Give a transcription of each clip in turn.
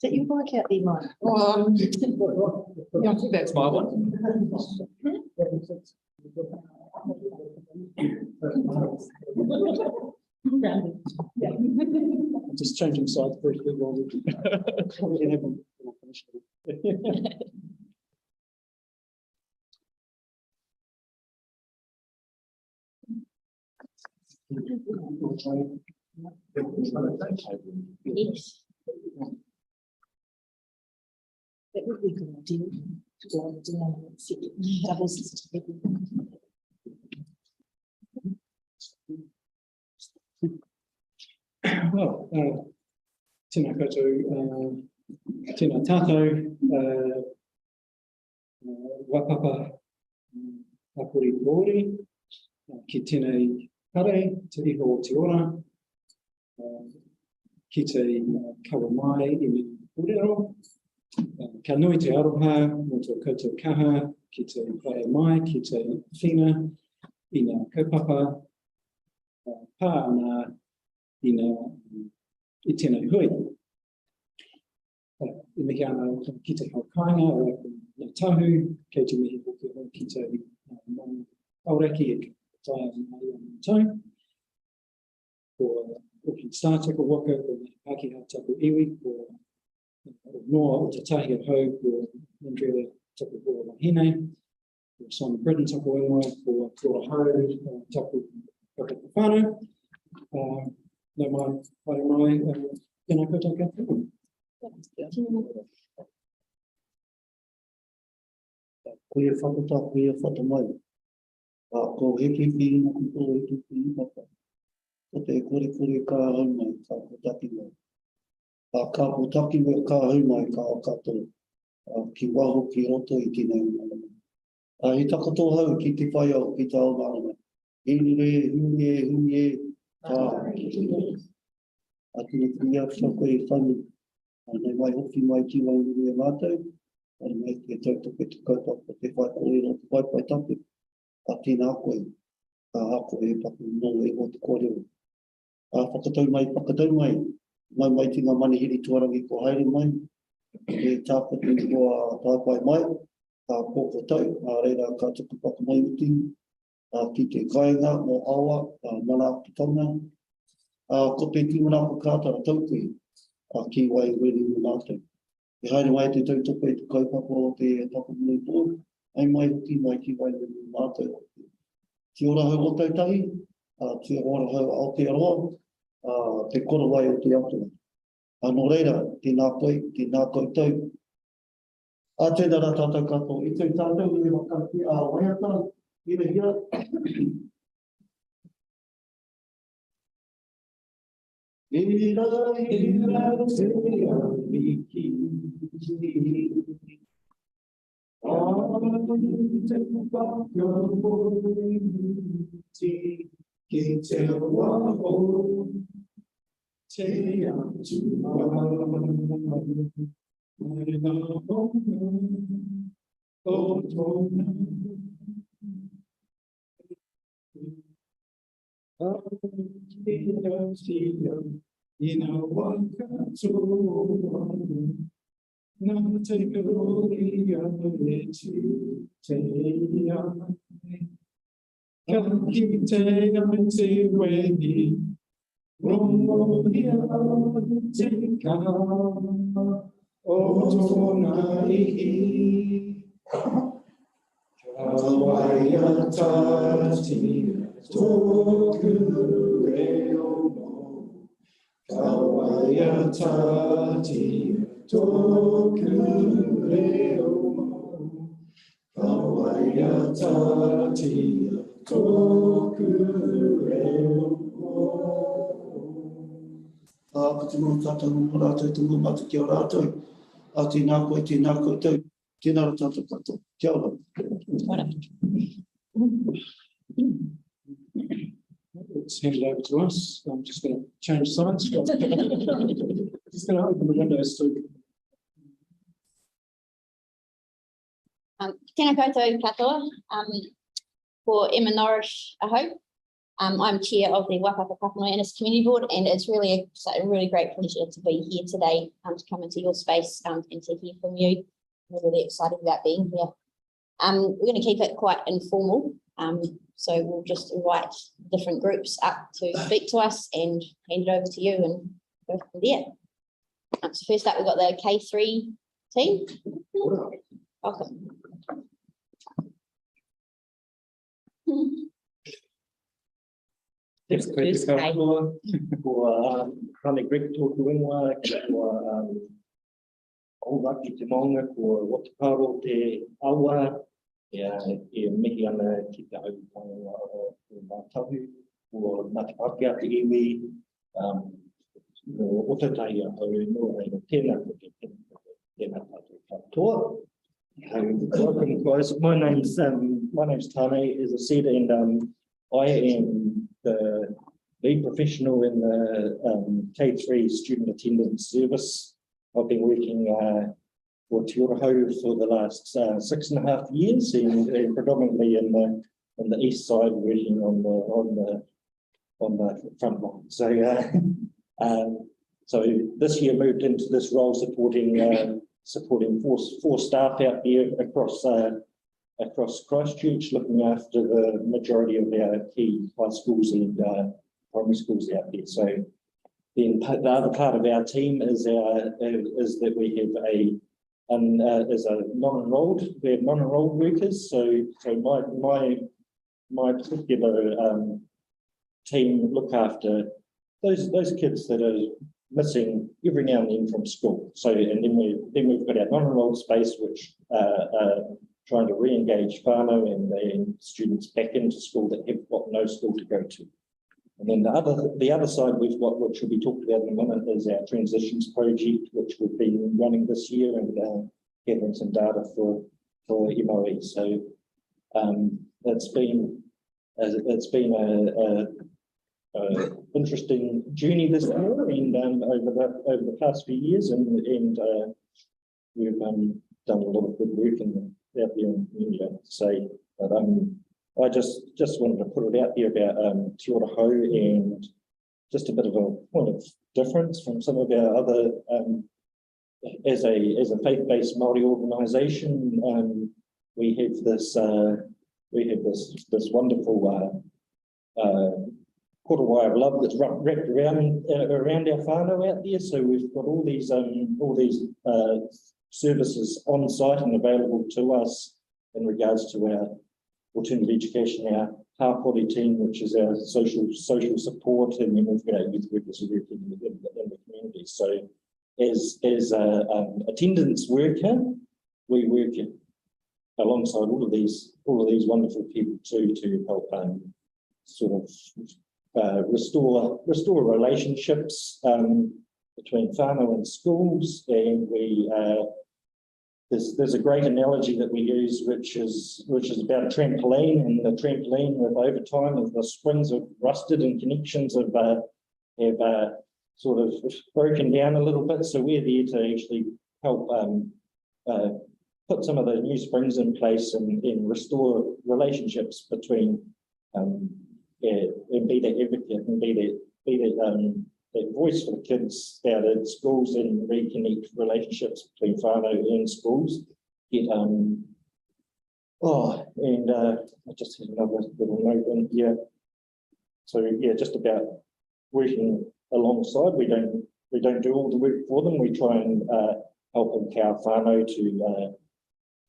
that you work out the amount? Yeah, I think that's my one. I'm just changing sides briefly while we can have them finished. Yes. That would be a good idea to go on the dinner and sit doubles together. Well, tēnā koutou, tēnā tātou, Waipapa, Apuri Pōri, ki tēnei kare, te iho o te ora, ki te kawa mai I me pūrero, ka nui te aroha, mo tō koutou kaha, ki te whae mai, ki te whina, I ngā kaupapa, pā ana, I tēnei hui. I mihi ana ki te haukainga o ngā tahu, kei te mihi hoki ki te aureki e tai mai o ngā tau. Ko Auckland Star taku waka, ko Pākehā taku iwi, ko noa o te tahi o hau, ko Andrea taku hoa mahine, ko Simon Britain taku ingoa, ko Kora Hau taku whakapawhānau. No mai, whare mai, tēnā koutou kia tū. Koe whakata, koe whatamai. Ko heki whina, ko heki whina papa. Ko te kore ka hau mai, ka potaki mai. Ka potaki mai, ka hau mai, ka o katoa. Ki waho, ki roto I tēnei mana. He takato hau ki te whai au, ki te ao mana. Hunge, a tine kia kia koe whanu. Nei mai hoki mai ki wai nuru mātou. Nei mai te tautoke te kaupapa te whai kōrero te waipai tapu. A tēnā koe, ka hako e papu no e o te kōrero. Whakatau mai, mai tina manihiri tuarangi ko haere mai. E tāpatu kua tāpai mai, ka kōko tau, reira ka tuku pakamai uti. Ki te kāinga o awa, mana ki tonga. Ko te tīmana ko kātara taukui, ki wai riri o mātou. E haere mai te tautoko te kaupapa o te Papanui-Innes-Central, ai mai hoki mai ki wai riri o mātou. Ti ora hau o tautahi, ti ora hau Aotearoa, te kora wai o te atua. No reira, tēnā koe, tēnā koutou. Tēnā rā tātou katoa. I tei tātou e wakati a waiata, hira. Hira te awiki. Te whakapoi ki te waho. Te atua. Mai ngā honga. O tōna. Ina waka tō Nā te kori a e te ai Ka ki te ai te weni Rongo ia te kā O tōna ihi Ka wai a tāti tōku reo mo Ka wai a tāti tōku reo mo Ka wai a tāti tōku reo mo Pati mo tātou mo rātou tungu matu ki o rātou tēnā koe, tēnā koutou, tēnā rā tātou katoa. Kia ora. It's handed over to us. I'm just going to change sides. Just going to open the windows too. Tēnā koutou katoa, ko Emma Norris ahau. I'm chair of the Waipapa Papanui-Innes Community Board, and it's really a really great pleasure to be here today, to come into your space and to hear from you. We're really excited about being here. We're going to keep it quite informal, so we'll just invite different groups up to speak to us and hand it over to you and go from there. So first up, we've got the K3 team. Welcome. Thanks, First K. Ko Rane Greg tōku ingoa, ko Auraki te maunga, ko Wataparo te awa, e mihi ana ki te aupanga o ngā tahu, ko Ngāti Pākehā te iwi, no Otatai a hau no reira tēnā ko te tēnā tātou katoa. Welcome guys, my name's Tane, as I said, and I am the lead professional in the K3 student attendance service. I've been working for Te Orohau for the last 6.5 years, and predominantly in the east side, working on the front line. So this year moved into this role supporting four staff out there across Christchurch, looking after the majority of our key high schools and primary schools out there. So then the other part of our team is that we have non-enrolled workers. So my particular team look after those kids that are missing every now and then from school. So and then we've got our non-enrolled space, which trying to re-engage whānau and students back into school that have got no school to go to. And then the other side we've got, which will be talked about in a minute, is our transitions project, which we've been running this year and gathering some data for MOE. So it's been a interesting journey this year, and over the past few years, and we've done a lot of good work out there in the community, I have to say. But I just wanted to put it out there about Te Orohau, and just a bit of a point of difference from some of our other as a faith-based Māori organisation. We have this wonderful Korowai of love that's wrapped around our whānau out there. So we've got all these services on site and available to us in regards to our alternative education, our hapori team, which is our social support, and then we've got our youth workers who work in the community. So as an attendance worker, we work alongside all of these wonderful people to help sort of restore relationships between whānau and schools, and we there's a great analogy that we use, which is about a trampoline, and the trampoline, with over time, as the springs have rusted and connections have sort of broken down a little bit. So we're there to actually help put some of the new springs in place and restore relationships between and be that advocate and be that voice for the kids out at schools, and reconnect relationships between whānau and schools. I just had another little note in here. So yeah, just about working alongside. We don't do all the work for them. We try and help empower whānau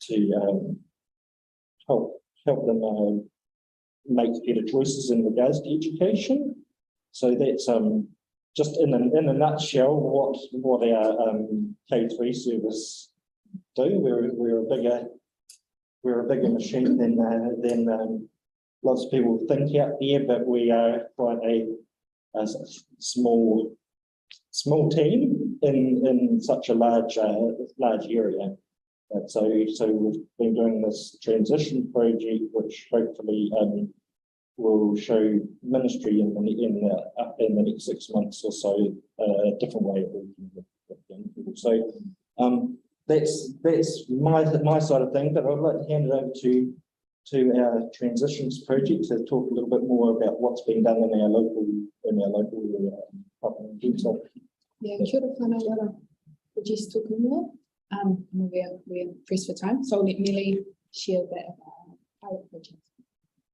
to help them make better choices in regards to education. So that's just in a nutshell what our K3 service do. We're a bigger machine than lots of people think out there, but we are quite a small team in such a large area. So we've been doing this transition project, which hopefully will show ministry in the next 6 months or so, a different way of working with young people. So that's my side of things, but I'd like to hand it over to our transitions project to talk a little bit more about what's been done in our local Papanui-Innes-Central. Yeah, kia ora whanau ora. We're just talking more. We're pressed for time, so I'll let Millie share a bit of our pilot project.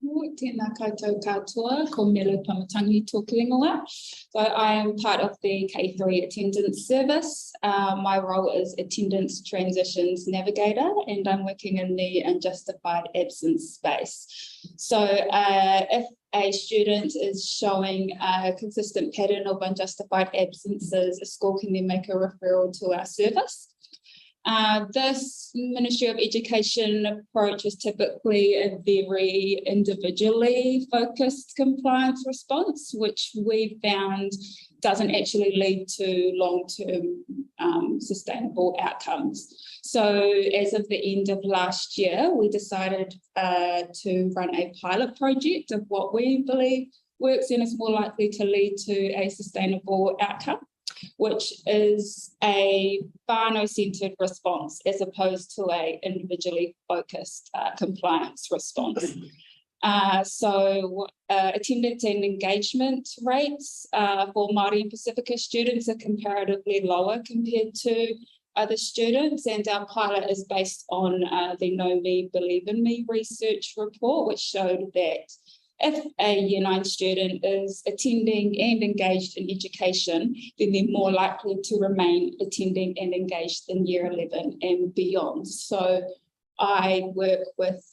Tēnā koutou katoa, ko Melo Pamatangi tōku ingoa. So I am part of the K3 attendance service. My role is attendance transitions navigator, and I'm working in the unjustified absence space. So if a student is showing a consistent pattern of unjustified absences, a school can then make a referral to our service. This Ministry of Education approach is typically a very individually focused compliance response, which we found doesn't actually lead to long-term sustainable outcomes. So as of the end of last year, we decided to run a pilot project of what we believe works and is more likely to lead to a sustainable outcome, which is a whānau-centred response as opposed to a individually focused compliance response. So attendance and engagement rates for Māori and Pacifica students are comparatively lower compared to other students, and our pilot is based on the Know Me, Believe in Me research report, which showed that if a Year 9 student is attending and engaged in education, then they're more likely to remain attending and engaged in Year 11 and beyond. So I work with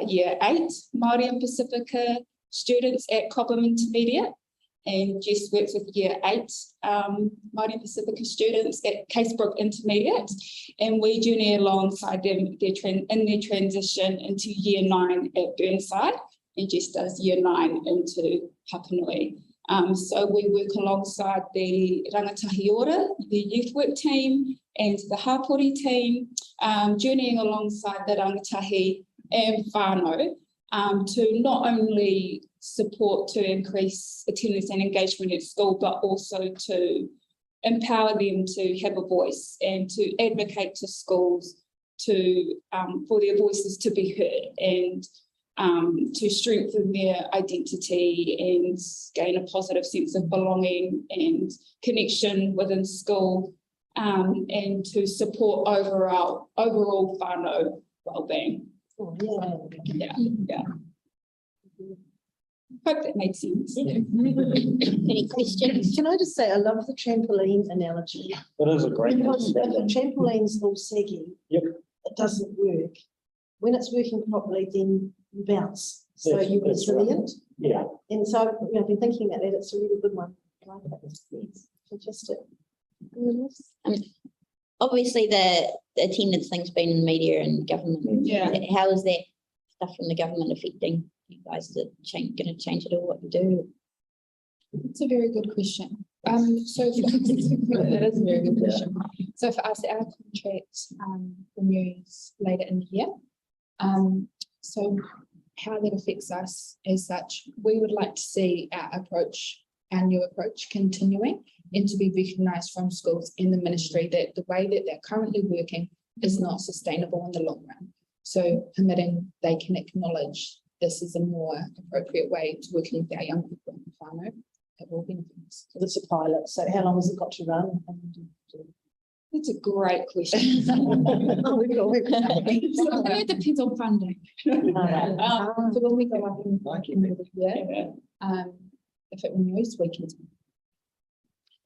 Year 8 Māori and Pacifica students at Cobham Intermediate, and Jess works with Year 8 Māori and Pacifica students at Casebrook Intermediate, and we journey alongside them in their transition into Year 9 at Burnside, and Jess does Year 9 into Papanui. So we work alongside the Rangatahi Ora, the youth work team, and the Hapori team, journeying alongside the Rangatahi and whānau to not only support to increase attendance and engagement at school, but also to empower them to have a voice and to advocate to schools to for their voices to be heard, and to strengthen their identity and gain a positive sense of belonging and connection within school, and to support overall whānau well-being. Oh, yeah. Yeah. Hope that makes sense. Any questions? Can I just say, I love the trampoline analogy. That is a great Because one. if a trampoline's all saggy, Yep. it doesn't work. When it's working properly, then you bounce. So That's- you're that's right. resilient. Yeah, And so I've been thinking about that. It's a really good one. I like that. It's fantastic. Obviously, the attendance thing's been in media and government. Yeah. How is that stuff from the government affecting you guys? Is it going to change at all what you do? It's a very good question. So for that is a very good question. So for us, our contract renews later in the year. So how that affects us as such, we would like to see our new approach continuing, and to be recognised from schools in the ministry that the way that they're currently working is not sustainable in the long run. So permitting they can acknowledge this is a more appropriate way to working with our young people in whānau, it will benefit us. So it's a pilot. So how long has it got to run? That's a great question. Oh, we've got It depends on funding. So when we go up in the year, if it renews, we can.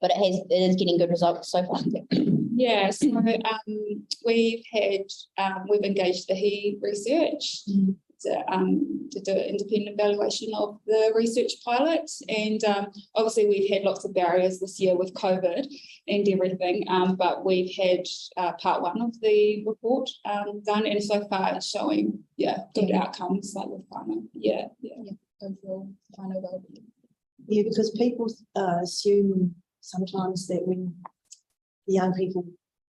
But it is getting good results so far. Yeah, so we've engaged the HE research to do an independent evaluation of the research pilot, and obviously we've had lots of barriers this year with COVID and everything, but we've had part 1 of the report done, and so far it's showing good outcomes like with whānau. Overall whānau well-being. Yeah, because people assume sometimes that when the young people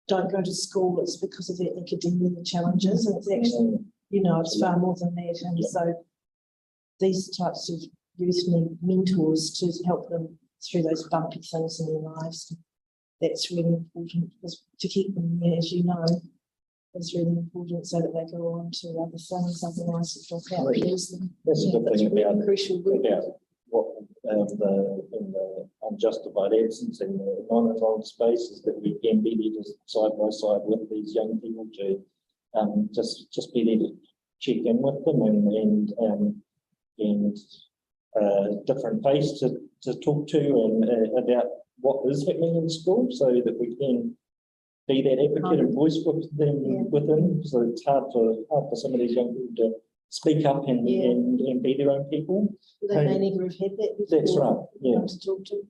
don't go to school, it's because of their academic challenges, and it's actually, it's far more than that. And so these types of youth need mentors to help them through those bumpy things in their lives. That's really important, because to keep them there, as you know, is really important so that they go on to other things, otherwise it will help lose them. That's a Yeah, good that's thing really about, crucial work. what, in the unjustified absence in the non-enrolled space is that we can be there just side by side with these young people to, just be there to check in with them and different face to talk to and about what is happening in school so that we can be that advocate and voice with them. So it's hard for some of these young people to speak up and be their own people. They may never have had that before. That's right, yeah. To talk to.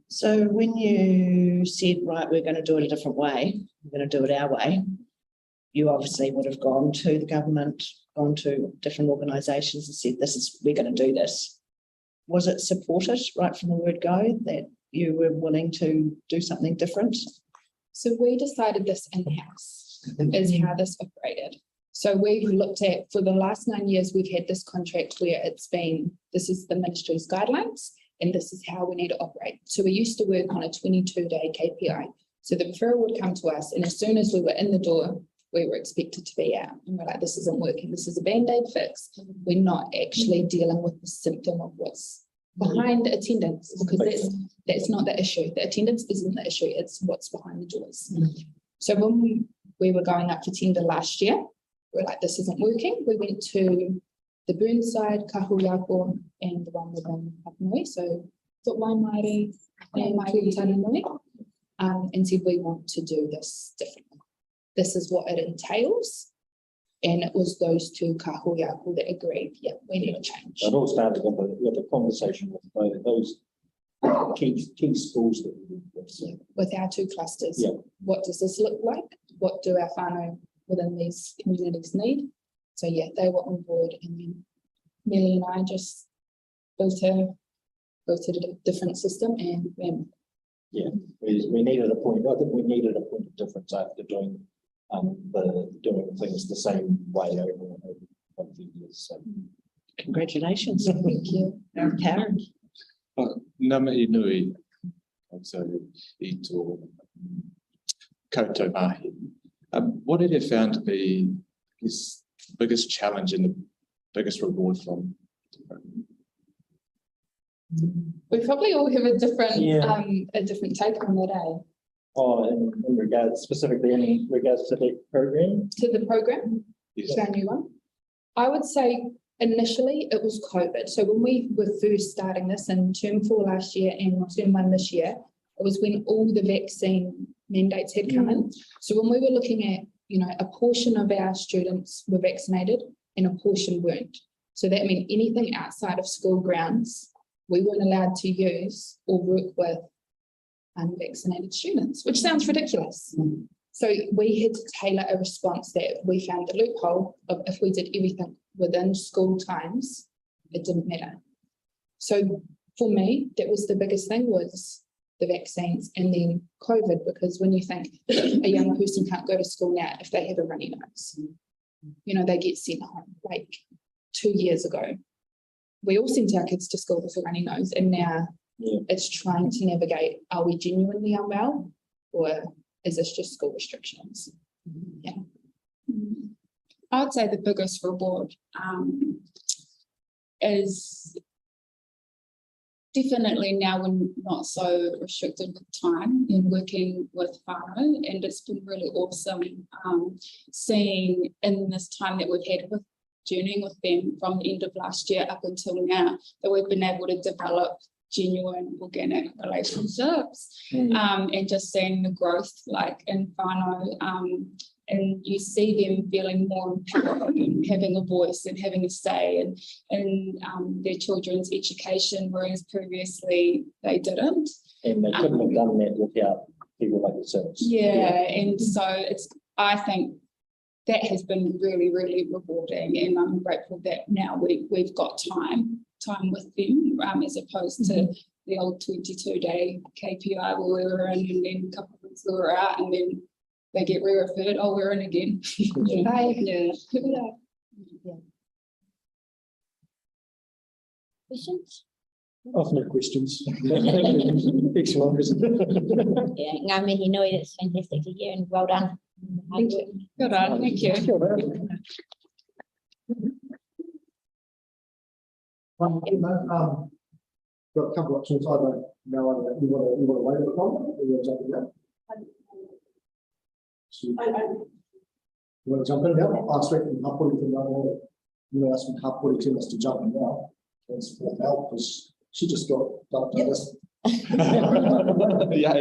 So when you said, right, we're going to do it a different way, we're going to do it our way, you obviously would have gone to the government, gone to different organisations and said, we're going to do this. Was it supported right from the word go that you were willing to do something different? So we decided this in-house is how this operated. So we've looked at, for the last 9 years, we've had this contract where it's been, this is the ministry's guidelines, and this is how we need to operate. So we used to work on a 22-day KPI. So the referral would come to us, and as soon as we were in the door, we were expected to be out. And we're like, this isn't working. This is a Band-Aid fix. We're not actually dealing with the symptom of what's behind attendance, because that's not the issue. The attendance isn't the issue. It's what's behind the doors. So when we were going up for tender last year, we're like, this isn't working. We went to the Burnside, Kahuiako, and the one within Papanui. So Waimari and Taranui, and said, we want to do this differently. This is what it entails. And it was those two Kahuiako that agreed, yeah, we need to change. It all started with a conversation with those key schools that we work with. So. With our two clusters. Yeah. What does this look like? What do our whānau within these communities need? So yeah, they were on board, and then Millie and I just built a different system, and yeah, we needed a point. I think we needed a point of difference after doing doing things the same way over a few years. So. Congratulations. thank you. Karen. Nama i nui, so I tō koutou mahi. What have you found to be his biggest challenge and the biggest reward from the program? We probably all have a different take on that, eh? Oh, in regards, specifically in regards to that program? To the program, Yes. to our new one. I would say initially it was COVID. So when we were first starting this in term 4 last year and term 1 this year, it was when all the vaccine mandates had come in. So when we were looking at, a portion of our students were vaccinated and a portion weren't. So that meant anything outside of school grounds, we weren't allowed to use or work with unvaccinated students, which sounds ridiculous. So we had to tailor a response that we found the loophole of if we did everything within school times, it didn't matter. So for me, that was the biggest thing, was the vaccines and then COVID, because when you think a young person can't go to school now if they have a runny nose, they get sent home. Like 2 years ago, we all sent our kids to school with a runny nose, and now it's trying to navigate, are we genuinely unwell or is this just school restrictions? Yeah. I would say the biggest reward is definitely now we're not so restricted with time in working with whānau, and it's been really awesome seeing in this time that we've had with journeying with them from the end of last year up until now, that we've been able to develop genuine organic relationships and just seeing the growth like in whānau, and you see them feeling more empowered and having a voice and having a say in their children's education, whereas previously they didn't. And they couldn't have done that without people like yourselves. And so I think that has been really, really rewarding, and I'm grateful that now we've got time with them, as opposed to the old 22-day KPI where we were in, and then a couple of weeks we were out, and then they get re-referred, oh, we're in again. Questions? Off no questions. Excellent. Yeah, ngā mihi nui, it's fantastic to hear and well done. Hard work. Good on, thank you. Got a couple of options. I don't know. You want to wait a bit longer? Or you want to jump in now? You want to jump in now? I expect from Hapori to know. You ask from Hapori to us to jump in now. That's for help because she just got dumped on this. Yeah.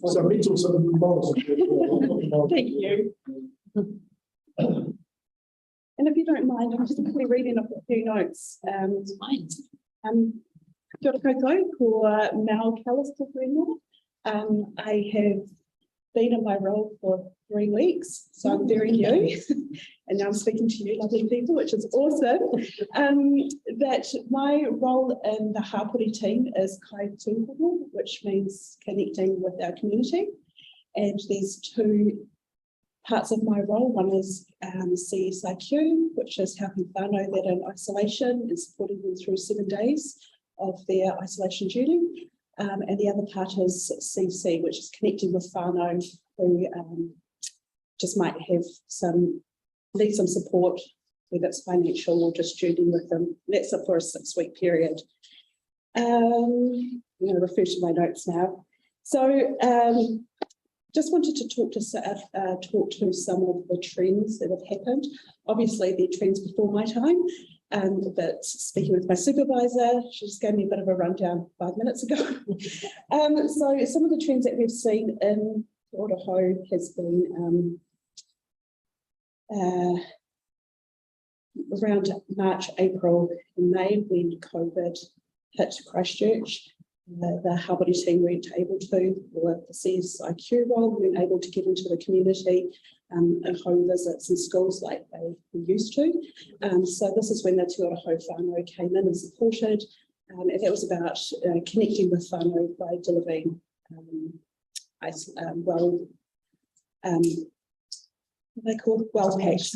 So mental sort of models. Thank you. And if you don't mind, I'm just quickly reading off a few notes. It's fine. Kia ora koutou, ko Mel Callister whenua. I have been in my role for 3 weeks, so I'm very new. And now I'm speaking to you lovely people, which is awesome. That my role in the Hapori team is kai tūhono, which means connecting with our community. And there's 2 parts of my role. One is CSIQ, which is helping whānau that are in isolation and supporting them through 7 days of their isolation duty. And the other part is CC, which is connecting with whānau who just might have need some support, whether it's financial or just journeying with them. That's it for a 6-week period. I'm going to refer to my notes now. So just wanted to talk to some of the trends that have happened. Obviously, they're trends before my time, but speaking with my supervisor, she just gave me a bit of a rundown 5 minutes ago. So some of the trends that we've seen in Te Orohau has been around March, April, and May when COVID hit Christchurch. The Hapori team weren't able to, or the CSIQ role weren't able to get into the community and home visits and schools like they were used to. So this is when the Te Orohau whānau came in and supported. And that was about connecting with whānau by delivering what they call well packs.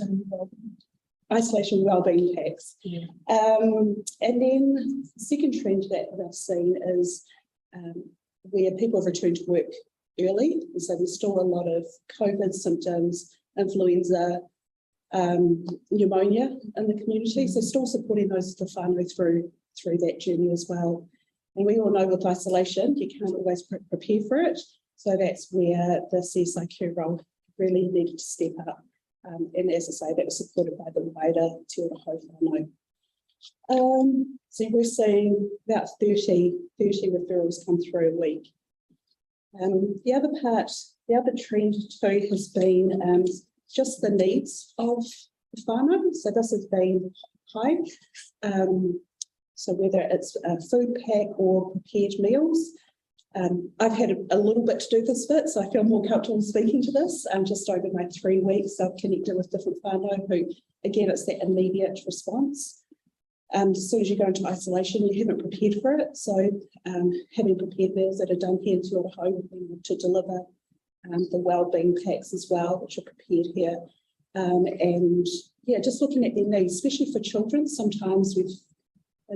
Isolation wellbeing packs. Yeah. And then the second trend that I've seen is where people have returned to work early. And so there's still a lot of COVID symptoms, influenza, pneumonia in the community. So still supporting those the whānau through that journey as well. And we all know with isolation, you can't always prepare for it. So that's where the CSIQ role really needed to step up. And as I say, that was supported by the wider Te Orohau whānau. So we're seeing about 30 referrals come through a week. The other trend too has been just the needs of the whānau. So this has been high. So whether it's a food pack or prepared meals. I've had a little bit to do this bit, so I feel more comfortable speaking to this. Just over my 3 weeks, I've connected with different whānau who, again, it's that immediate response. As soon as you go into isolation, you haven't prepared for it. So having prepared meals that are done here in Te Orohau, we've been able to deliver the wellbeing packs as well, which are prepared here. And yeah, just looking at their needs, especially for children. Sometimes we've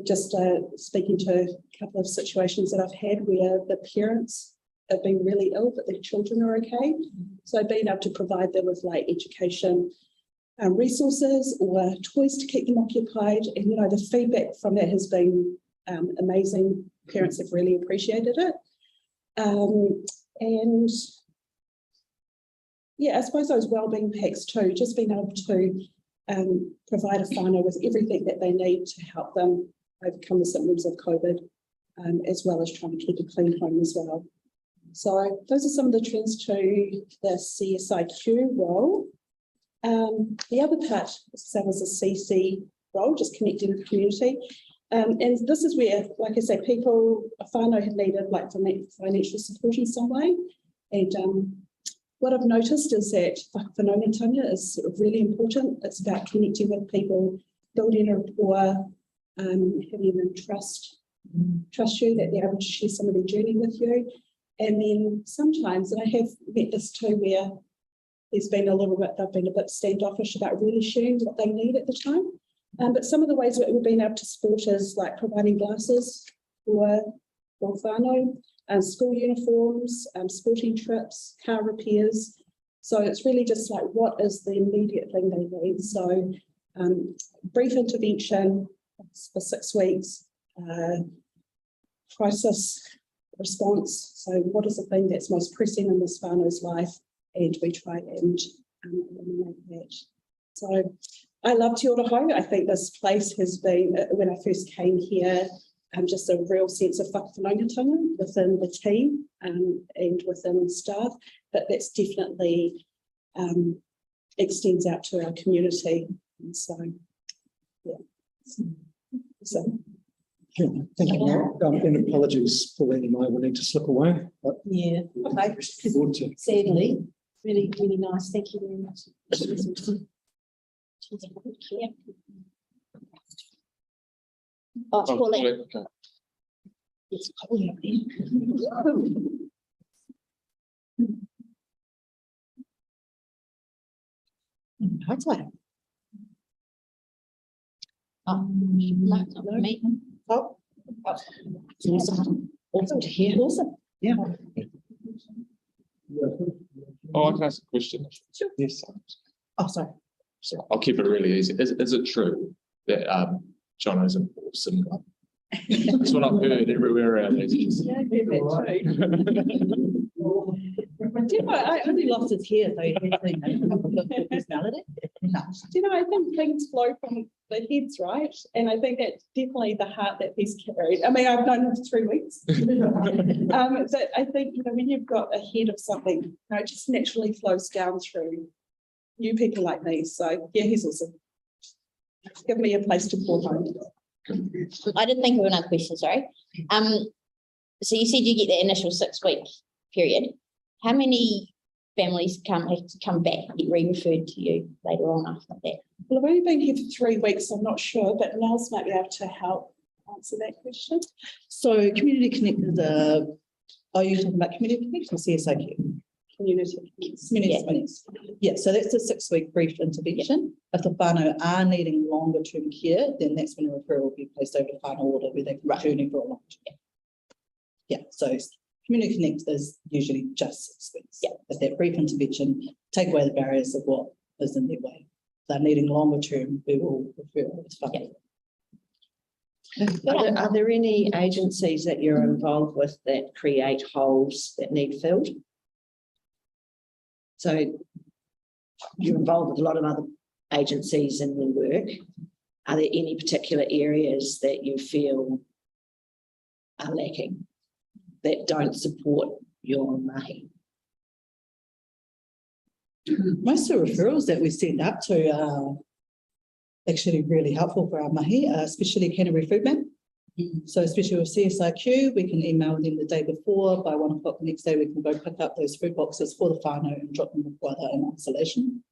just speaking to a couple of situations that I've had where the parents have been really ill, but their children are okay. So being able to provide them with like education resources or toys to keep them occupied. And, you know, the feedback from that has been amazing. Parents have really appreciated it. And yeah, I suppose those wellbeing packs too, just being able to provide a whānau with everything that they need to help them overcome the symptoms of COVID, as well as trying to keep a clean home as well. So those are some of the trends to the CSIQ role. The other part, as I say, was a CC role, just connecting with the community. And this is where, like I say, people, a whānau have needed like financial support in some way. And what I've noticed is that whakawhanaungatanga is sort of really important. It's about connecting with people, building a rapport, having them trust you, that they're able to share some of their journey with you. And then sometimes, and I have met this too, where there's been they've been a bit standoffish about really sharing what they need at the time. But some of the ways that we've been able to support is like providing glasses for whānau, school uniforms, sporting trips, car repairs. So it's really just like, what is the immediate thing they need? So brief intervention for 6 weeks, crisis response. So what is the thing that's most pressing in this whānau's life? And we try and eliminate that. So I love Te Orohau. I think this place has been, when I first came here, just a real sense of whakawhanaungatanga within the team and within staff, but that's definitely extends out to our community. And so, yeah. So, Thank you, Mark. And apologies for letting my will need to slip away. But Yeah, okay. good to Sadly, really, really nice. Thank you very much. Oh, Pauline. Okay. It's cold out there. Hopefully. No, not for me. Oh. Awesome to hear. Awesome. Yeah. Oh, I can ask a question. Sure. Yes. Oh, sorry. So I'll keep it really easy. Is it true that John is an awesome guy? That's what I've heard everywhere around these years. Yeah, do you know, I only lost his hair, so he had personality. No. do you know, I think things flow from the heads, right? And I think that's definitely the heart that he's carried. I mean, I've known him for 3 weeks. But I think, you know, when you've got a head of something, you know, it just naturally flows down through you people like me. So yeah, he's awesome. Give me a place to call home. I did think of another question, sorry. So you said you get the initial 6-week period. How many families have to come back and get re-referred to you later on after that? Well, I've only been here for 3 weeks, so I'm not sure, but Nels might be able to help answer that question. So Community Connect is are you talking about Community Connect or CSIQ? Community. Community Connect. Yeah, so that's a 6-week brief intervention. If the whānau are needing longer term care, then that's when a referral will be placed over to whānau order where they can journey for a long term. Yeah, so Community Connect is usually just 6 weeks. Yeah, but that brief intervention, take away the barriers of what is in their way. If they're needing longer term, we will refer over to whānau. Are there any agencies that you're involved with that create holes that need filled? So you're involved with a lot of other agencies in your work. Are there any particular areas that you feel are lacking, that don't support your mahi? Most of the referrals that we send up to are actually really helpful for our mahi, especially Canterbury Food Bank. So especially with CSIQ, we can email them the day before. By 1 o'clock the next day, we can go pick up those food boxes for the whānau and drop them while they're in isolation.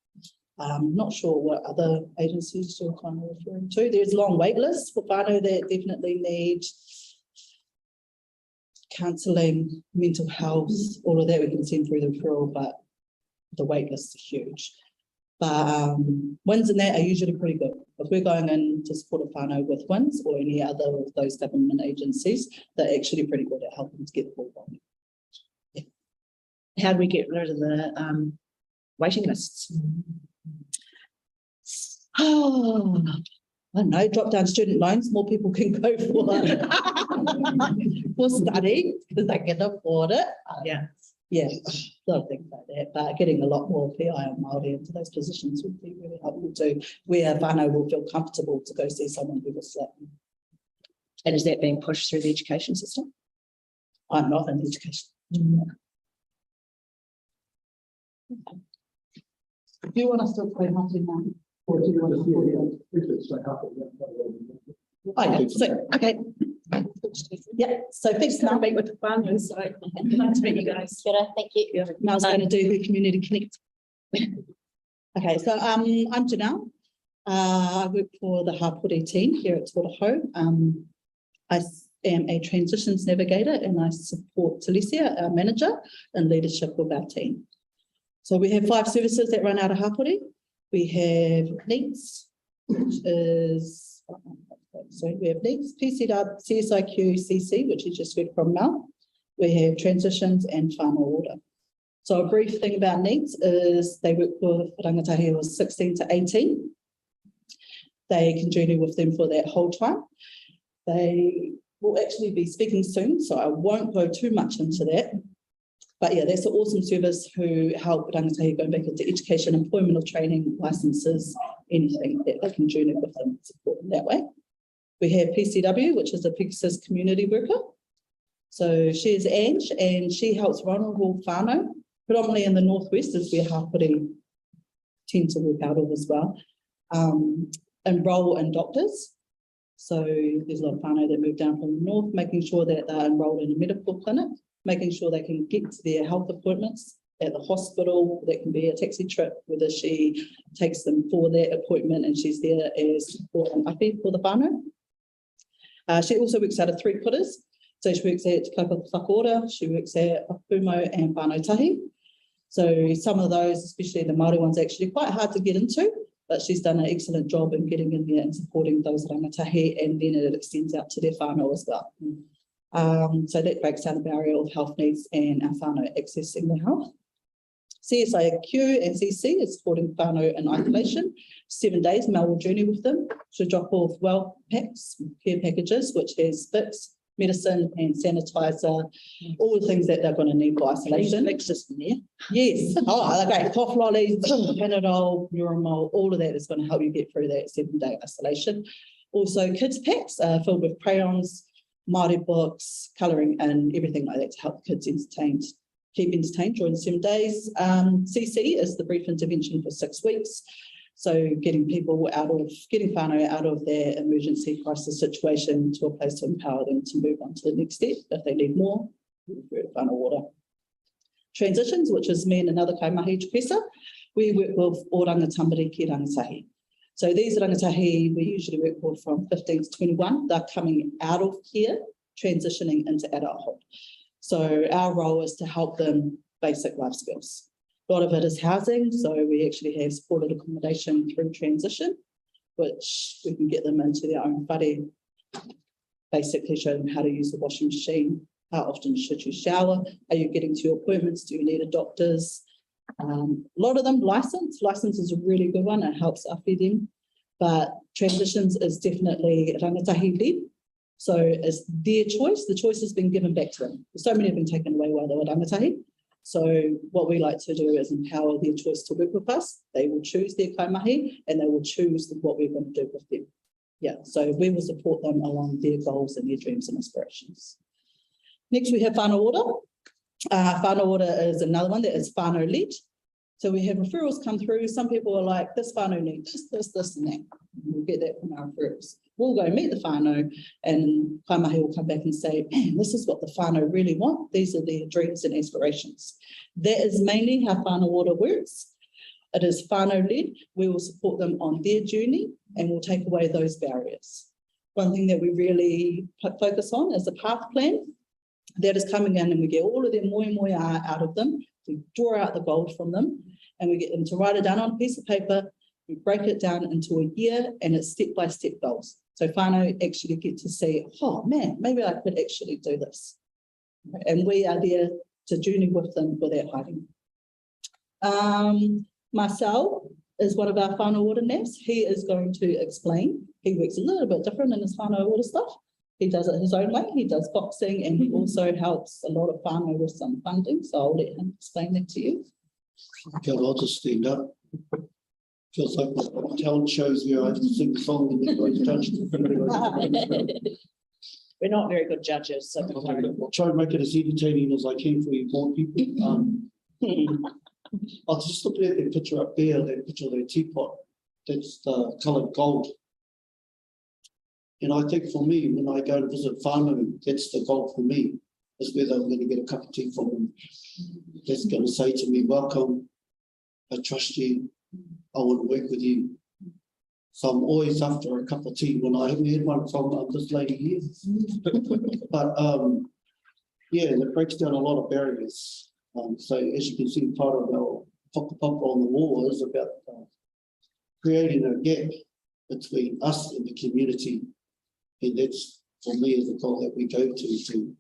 Not sure what other agencies you're kind of referring to. There's long wait lists for whānau that definitely need counselling, mental health, all of that we can send through the referral, but the wait lists are huge. But WINS and that are usually pretty good. If we're going in to support a whānau with WINS or any other of those government agencies, they're actually pretty good at helping to get the ball rolling. Yeah. How do we get rid of the waiting lists? Oh, I don't know, drop down student loans, more people can go for study because they can afford it. Yeah. Yeah, a lot of things like that, but getting a lot more PI and Māori into those positions would be really helpful too, where whānau will feel comfortable to go see someone who was slapping. And is that being pushed through the education system? I'm not in education. Do you want us to play Māori now? Or do you want to hear Oh, yeah. So, okay. Yeah, so thanks now. Meet with the whānau, so nice to meet you guys. Good, thank you. Now I was going to do the Community Connect. Okay, so I'm Janelle. I work for the Hapori team here at Te Orohau. I am a transitions navigator and I support Telesia, our manager, and leadership of our team. So we have 5 services that run out of Hapori. We have NEETS, which is, so we have needs, PCW, CSIQ, CC, which you just heard from Mel. We have transitions and whānau order. So a brief thing about needs is they work with rangatahi who is 16 to 18. They can journey with them for that whole time. They will actually be speaking soon, so I won't go too much into that. But yeah, that's an awesome service who help rangatahi go back into education, employment or training, licenses, anything that they can journey with them, support them that way. We have PCW, which is a Pegasus community worker. So she is Ange, and she helps vulnerable whānau, predominantly in the northwest is where Hapori tend to work out of as well. Enroll in doctors. So there's a lot of whānau that move down from the north, making sure that they're enrolled in a medical clinic, making sure they can get to their health appointments at the hospital. That can be a taxi trip, whether she takes them for that appointment and she's there as support and api for the whānau. She also works out of 3 quarters. So she works at Kaupapa Whakaora, she works at Papanui and Whānau Tahi. So some of those, especially the Māori ones, are actually quite hard to get into, but she's done an excellent job in getting in there and supporting those rangatahi, and then it extends out to their whānau as well. So that breaks down the barrier of health needs and our whānau accessing their health. CSIQ and CC is supporting whānau in isolation. 7 days, Mel will journey with them. She'll drop off well packs, care packages, which has fix, medicine and sanitizer, all the things that they're going to need for isolation. Yes. Oh, okay. Cough lollies, Panadol, Neuramol, all of that is going to help you get through that 7-day isolation. Also, kids packs filled with crayons, Māori books, colouring, and everything like that to help kids keep entertained during the 7 days. CC is the brief intervention for 6 weeks. So getting whānau out of their emergency crisis situation to a place to empower them to move on to the next step. If they need more, whānau order. Transitions, which is me and another kaimahi Tupesa, we work with o rangatambari ki rangatahi. So these rangatahi, we usually work with from 15 to 21. They're coming out of care, transitioning into adulthood. So our role is to help them basic life skills. A lot of it is housing, so we actually have supported accommodation through transition, which we can get them into their own whare, basically show them how to use the washing machine, how often should you shower, are you getting to your appointments, do you need a doctor's? A lot of them license is a really good one, it helps awhi them, but transitions is definitely rangatahi led, so it's their choice, the choice has been given back to them. So many have been taken away while they were rangatahi. So what we like to do is empower their choice to work with us. They will choose their kaimahi and they will choose what we're going to do with them. Yeah, so we will support them along their goals and their dreams and aspirations. Next, we have whānau order. Whānau order is another one that is whānau led. So we have referrals come through. Some people are like, this whānau needs this and that. We'll get that from our referrals. We'll go meet the whānau and kaimahi will come back and say, man, this is what the whānau really want. These are their dreams and aspirations. That is mainly how whānau order works. It is whānau led. We will support them on their journey and we'll take away those barriers. One thing that we really focus on is the path plan. That is coming in and we get all of their moe out of them. We draw out the gold from them and we get them to write it down on a piece of paper. We break it down into a year and it's step-by-step goals. So whānau actually get to see, oh man, maybe I could actually do this. And we are there to journey with them without hiding. Marcel is one of our whānau order navs. He is going to explain. He works a little bit different in his whānau order stuff. He does it his own way. He does boxing and he also helps a lot of whānau with some funding. So I'll let him explain that to you. Okay, I'll just stand up. Feels like the talent shows where I have to sing the song and then everybody's judged. We're not very good judges, so I'll try and make it as entertaining as I can for you more people. I was just looking at that picture up there, that picture of that teapot. That's the coloured gold. And I think for me, when I go to visit whānau, that's the goal for me, is whether I'm going to get a cup of tea from them. That's going to say to me, welcome, I trust you, I want to work with you. So I'm always after a cup of tea when I haven't had one from this lady here. But yeah, that breaks down a lot of barriers. So as you can see, part of our whakapapa on the wall is about creating a gap between us and the community. And that's, for me, is the goal that we go to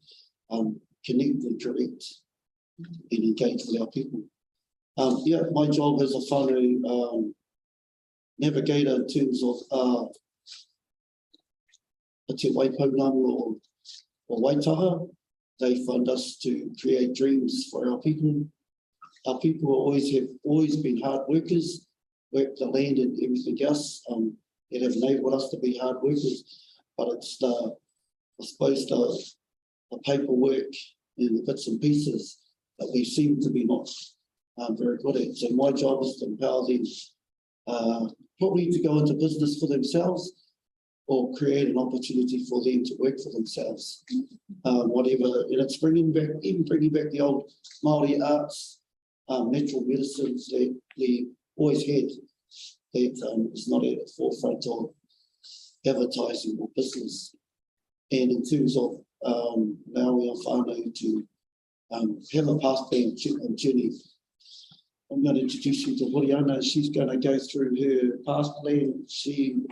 connect and correct and engage with our people. Yeah, my job as a whānau navigator in terms of Te Waipapa or Waitaha, they fund us to create dreams for our people. Our people have always been hard workers, work the land and everything else. It have enabled us to be hard workers, but it's I suppose the paperwork and the bits and pieces that we seem to be not very good at. So my job is to empower them probably to go into business for themselves or create an opportunity for them to work for themselves. Whatever, and it's bringing back the old Māori arts, natural medicines that we always had that is not at the forefront of advertising or business. And in terms of allowing our whānau to have a path plan journey, I'm going to introduce you to Horiana. She's going to go through her path plan. She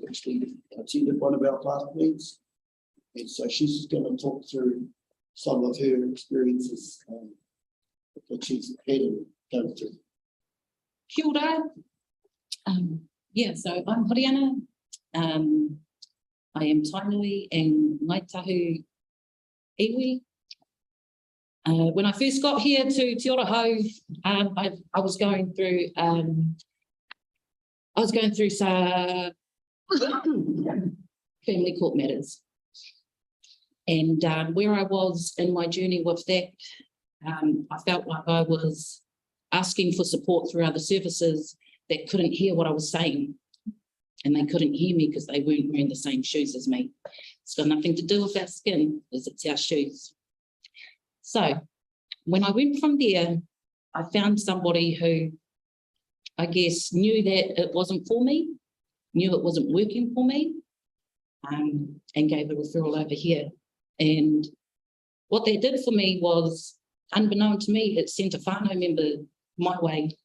actually attended one of our path plans. And so she's going to talk through some of her experiences that she's had and gone through. Kia ora. Yeah, so I'm Horiana. I am Tainui in Ngaitahu Iwi. When I first got here to Te Orohau, I was going through some family court matters, and where I was in my journey with that, I felt like I was asking for support through other services that couldn't hear what I was saying, and they couldn't hear me because they weren't wearing the same shoes as me. It's got nothing to do with our skin, it's our shoes. So when I went from there, I found somebody who I guess knew that it wasn't for me, knew it wasn't working for me, and gave a referral over here. And what that did for me was, unbeknown to me, it sent a whānau member my way.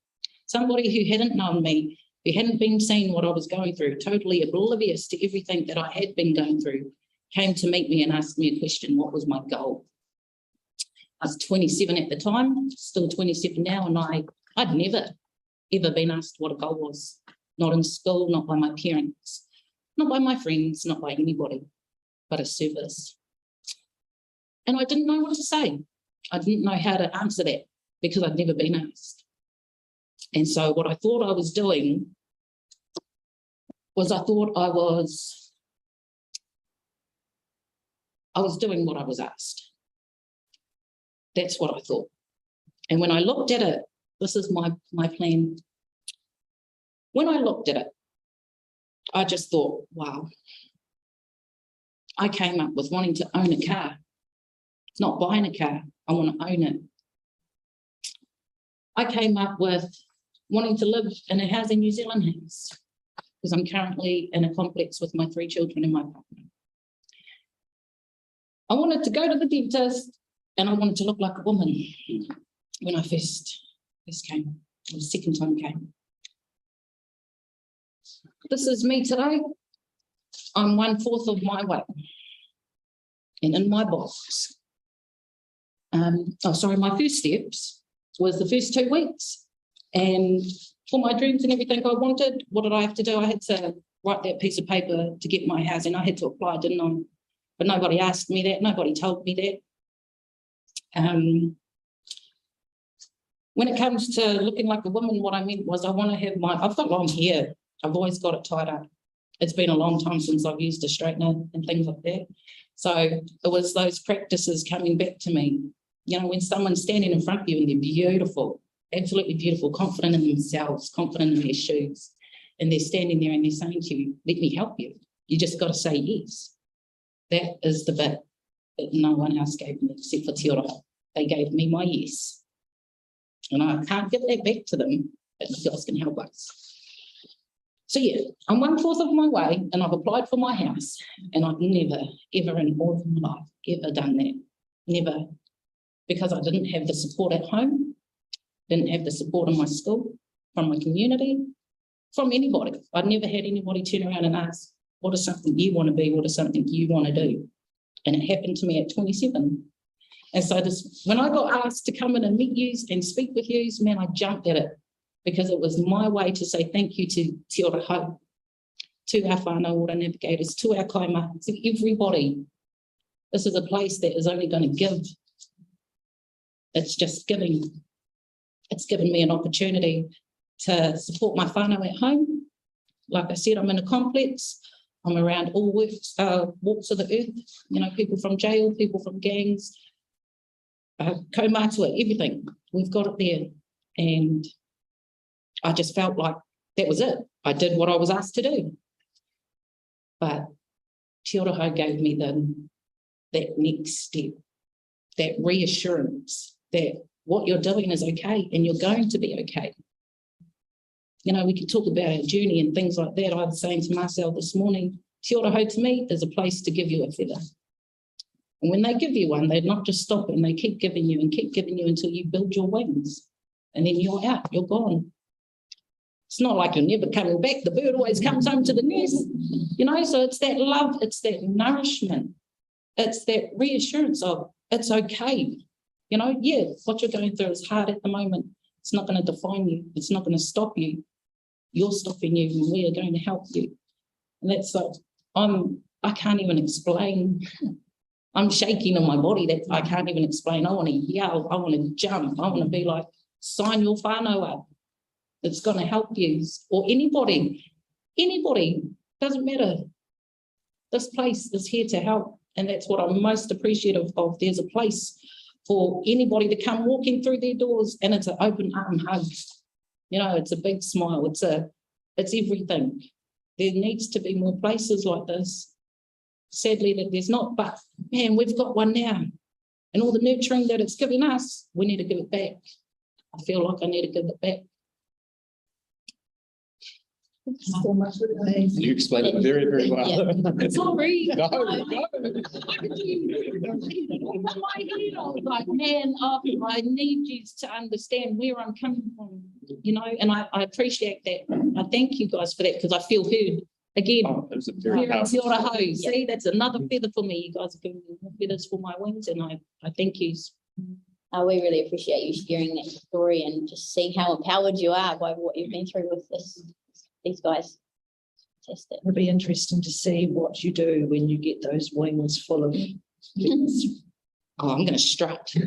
Somebody who hadn't known me, who hadn't been seeing what I was going through, totally oblivious to everything that I had been going through, came to meet me and asked me a question: what was my goal? I was 27 at the time, still 27 now, and I'd never, ever been asked what a goal was. Not in school, not by my parents, not by my friends, not by anybody, but a service. And I didn't know what to say. I didn't know how to answer that because I'd never been asked. And so what I thought I was doing was I was doing what I was asked. That's what I thought. And when I looked at it, this is my plan. When I looked at it, I just thought, wow. I came up with wanting to own a car, not buying a car. I want to own it. I came up with wanting to live in a house in New Zealand house because I'm currently in a complex with my 3 children and my partner. I wanted to go to the dentist and I wanted to look like a woman when I first came, or the second time came. This is me today. I'm 1/4 of my weight. And in my box, my first steps was the first 2 weeks. And for my dreams and everything I wanted, what did I have to do? I had to write that piece of paper to get my housing. I had to apply, didn't I? But nobody asked me that. Nobody told me that. When it comes to looking like a woman, what I meant was I want to have I've got long hair. I've always got it tied up. It's been a long time since I've used a straightener and things like that. So it was those practices coming back to me. You know, when someone's standing in front of you and they're beautiful, absolutely beautiful, confident in themselves, confident in their shoes, and they're standing there and they're saying to you, let me help you. You just got to say yes. That is the bit that no one else gave me except for Te Orohau. They gave me my yes. And I can't give that back to them, but you guys can help us. So yeah, I'm 1/4 of my way and I've applied for my house and I've never, ever in all of my life, ever done that. Never. Because I didn't have the support at home, didn't have the support in my school, from my community. from anybody. I'd never had anybody turn around and ask, what is something you want to be? What is something you want to do? And it happened to me at 27. And so when I got asked to come in and meet yous and speak with yous, man, I jumped at it because it was my way to say thank you to Te Ora Hau, to our whānau ora navigators, to our kaimā, to everybody. This is a place that is only going to give. It's just giving. It's given me an opportunity to support my whānau at home. Like I said, I'm in a complex. I'm around all walks of the earth, people from jail, people from gangs, kaumātua, everything. We've got it there. And I just felt like that was it. I did what I was asked to do. But Te Ora Hau gave me that next step, that reassurance that what you're doing is okay and you're going to be okay. We can talk about our journey and things like that. I was saying to Marcel this morning, Te Ora Hau to me is a place to give you a feather. And when they give you one, they're not just stopping, they keep giving you until you build your wings. And then you're out, you're gone. It's not like you're never coming back. The bird always comes home to the nest, so it's that love, it's that nourishment, it's that reassurance of it's okay. What you're going through is hard at the moment. It's not going to define you. It's not going to stop you. You're stopping you, and we are going to help you. And that's like, I can't even explain. I'm shaking in my body that I can't even explain. I want to yell. I want to jump. I want to be like, sign your whānau up. It's going to help you. Or anybody, doesn't matter. This place is here to help. And that's what I'm most appreciative of. There's a place for anybody to come walking through their doors, and it's an open arm hug. It's a big smile. It's everything. There needs to be more places like this. Sadly, that there's not, but man, we've got one now. And all the nurturing that it's given us, we need to give it back. I feel like I need to give it back. So much. You explained it very, very well. Sorry. No. I was like, man, I need you to understand where I'm coming from, and I appreciate that. I thank you guys for that because I feel heard. Again, It was a very here in Te Ora powerful. Hau. See, that's another feather for me. You guys are giving me more feathers for my wings, and I thank you. We really appreciate you sharing that story and just seeing how empowered you are by what you've been through with these guys. Fantastic. It'll be interesting to see what you do when you get those wings full of feathers. Oh, I'm going to strut. It's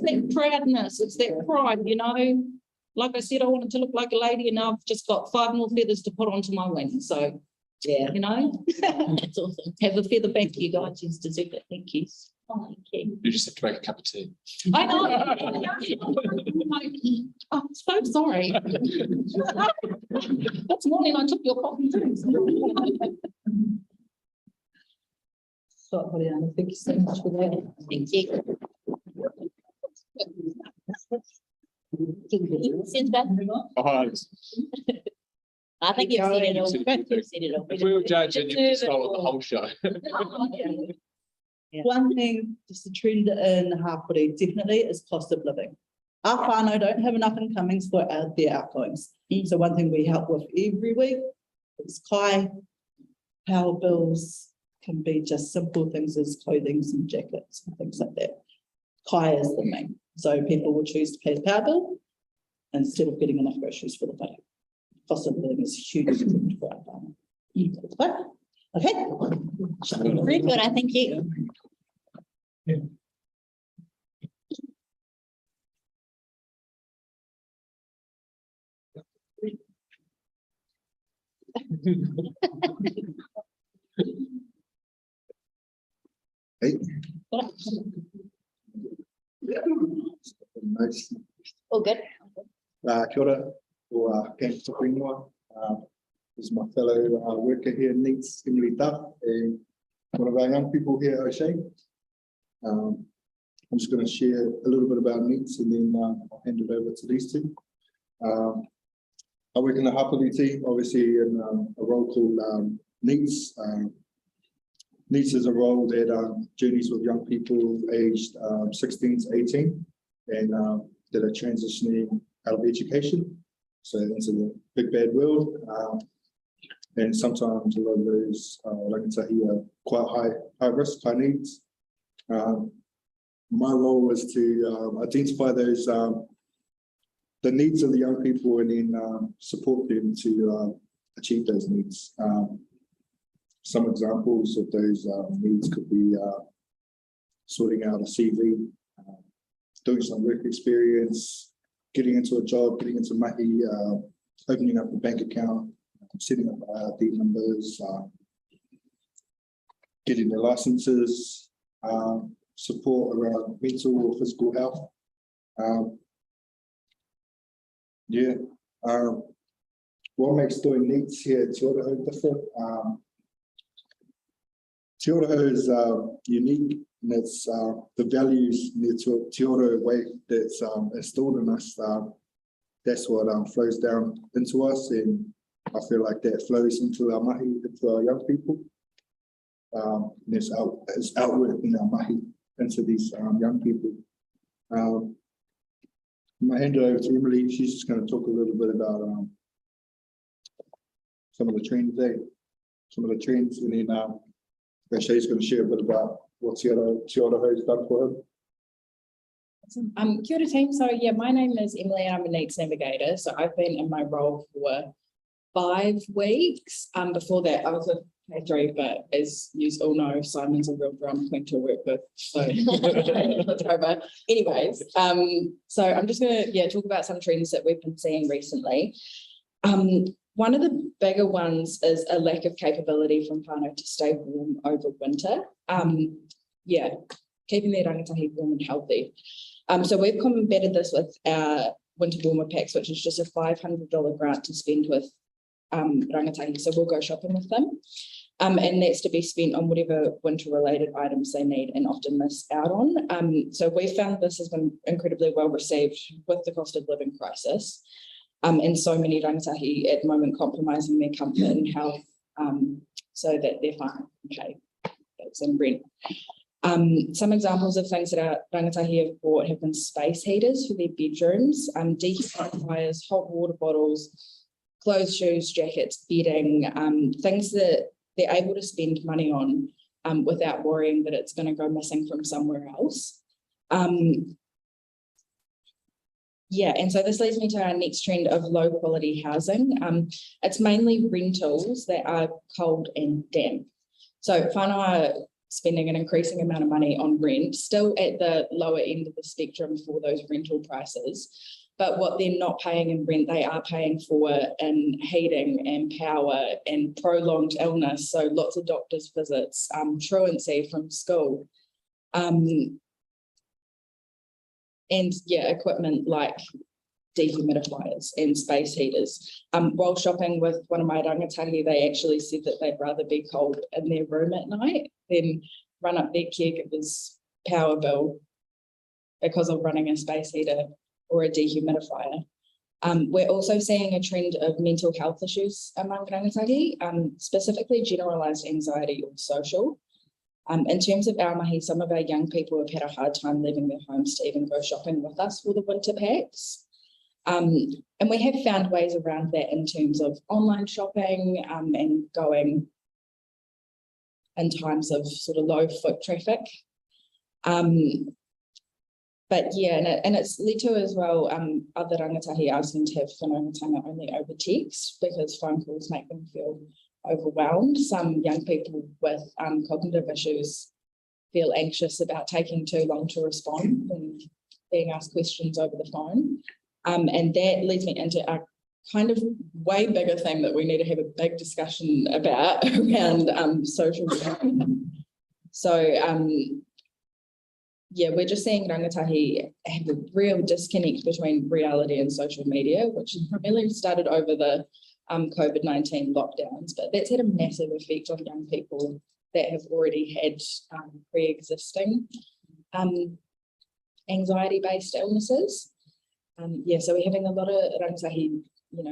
that proudness, it's that pride, Like I said, I wanted to look like a lady, and now I've just got 5 more feathers to put onto my wings. So, yeah, that's awesome. Have a feather back, you guys. You deserve it. Thank you. Oh, thank you. You just have to make a cup of tea. I know. I'm so sorry. That's morning I took your coffee too. Thank you so much for that. Thank you. Since Beth, Oh, I think you've said it all. You've You've said it all. if we were judging, you just stole the whole show. One thing, just a trend in Hapori definitely is cost of living. Our whānau don't have enough incomings for their outgoings. So one thing we help with every week is kai, power bills, can be just simple things as clothing, some jackets and things like that. Kai is the main. So people will choose to pay the power bill instead of getting enough groceries for the day. Cost of living is huge for our whānau. Okay. Very good, I thank you. All good. Kia ora, or Ken Tukuinua. This is my fellow worker here, Neats Emily Duff, and one of our young people here, O'Shea. I'm just going to share a little bit about Neats, and then I'll hand it over to these two. I work in the Hapori team, obviously in a role called Neats. Neats is a role that journeys with young people aged 16 to 18, and that are transitioning out of education, so into the big bad world. And sometimes a lot of those rangatahi are quite high risk, high needs. My role was to identify those the needs of the young people and then support them to achieve those needs. Some examples of those needs could be sorting out a CV, doing some work experience, getting into a job, getting into mahi, opening up a bank account, setting up ID numbers, getting their licenses, support around mental or physical health. What makes doing needs here at Te Oroho different? Te Oroho is unique, and it's the values in the Te Oroho way that's installed in us. That's what flows down into us, and I feel like that flows into our mahi, into our young people. And it's outward in our mahi into these young people. I'm going to hand it over to Emily. She's just going to talk a little bit about some of the trends there, and then Shay's going to share a bit about what Te Oroho has done for him. Kia ora team. So yeah, my name is Emily and I'm a needs navigator. So I've been in my role for 5 weeks. Before that I was with K3, but as you all know, Simon's a real drama queen to work with. So anyways, so I'm just gonna talk about some trends that we've been seeing recently. One of the bigger ones is a lack of capability from whānau to stay warm over winter. Keeping their rangatahi warm and healthy. So we've combated this with our winter warmer packs, which is just a $500 grant to spend with rangatahi. So we'll go shopping with them. And that's to be spent on whatever winter related items they need and often miss out on. So we found this has been incredibly well received with the cost of living crisis. And so many rangatahi at the moment compromising their comfort and health so that they're fine. Okay, that's in rent. Some examples of things that our rangatahi have bought have been space heaters for their bedrooms, dehumidifiers, hot water bottles, clothes, shoes, jackets, bedding, things that they're able to spend money on without worrying that it's going to go missing from somewhere else. And so this leads me to our next trend of low quality housing. It's mainly rentals that are cold and damp. So whānau are spending an increasing amount of money on rent, still at the lower end of the spectrum for those rental prices. But what they're not paying in rent, they are paying for in heating and power and prolonged illness. So lots of doctor's visits, truancy from school. And equipment like dehumidifiers and space heaters. While shopping with one of my rangatahi, they actually said that they'd rather be cold in their room at night than run up their caregiver's power bill because of running a space heater or a dehumidifier. We're also seeing a trend of mental health issues among rangatahi, specifically generalised anxiety or social. In terms of our mahi, some of our young people have had a hard time leaving their homes to even go shopping with us for the winter packs. And we have found ways around that in terms of online shopping and going in times of sort of low foot traffic. But and it's led to as well other rangatahi asking to have whanaungatanga only over text because phone calls make them feel overwhelmed. Some young people with cognitive issues feel anxious about taking too long to respond and being asked questions over the phone. And that leads me into a kind of way bigger thing that we need to have a big discussion about around social media. So we're just seeing rangatahi have a real disconnect between reality and social media, which primarily started over the COVID-19 lockdowns, but that's had a massive effect on young people that have already had pre-existing anxiety-based illnesses. So we're having a lot of rangatahi,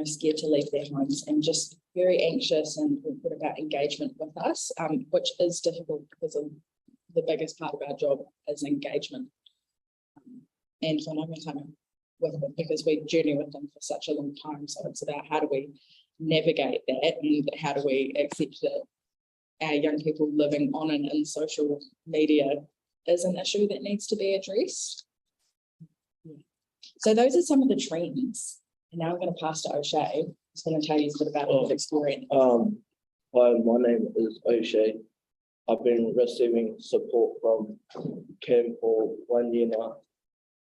scared to leave their homes and just very anxious and awkward about engagement with us, which is difficult because of the biggest part of our job is engagement and whanaungatanga. with them because we journey with them for such a long time. So it's about how do we navigate that and how do we accept that our young people living on and in social media is an issue that needs to be addressed. So those are some of the trends. And now I'm going to pass to O'Shea. He's going to tell you a bit about his experience. Hi, my name is O'Shea. I've been receiving support from Cam for 1 year now.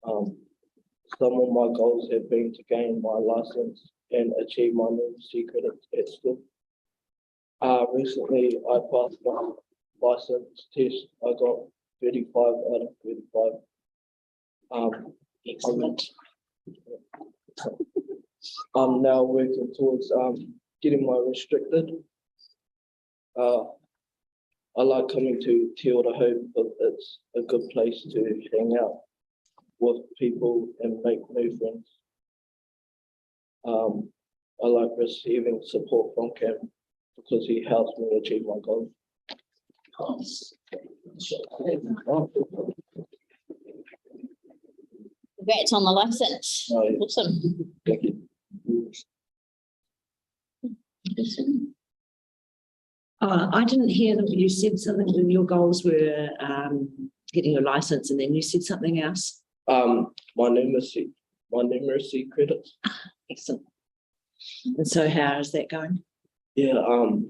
Some of my goals have been to gain my license and achieve my numeracy credits at school. Recently, I passed my license test. I got 35 out of 35. Excellent. I'm now working towards getting my restricted. I like coming to Te Ora because it's a good place to hang out with people and make new friends. I like receiving support from Cam because he helps me achieve my goals. Congrats on the license. Oh, yeah. Awesome. Thank you. I didn't hear that you said something when your goals were getting your license, and then you said something else. My numeracy credits. Excellent. And so how is that going? Yeah, I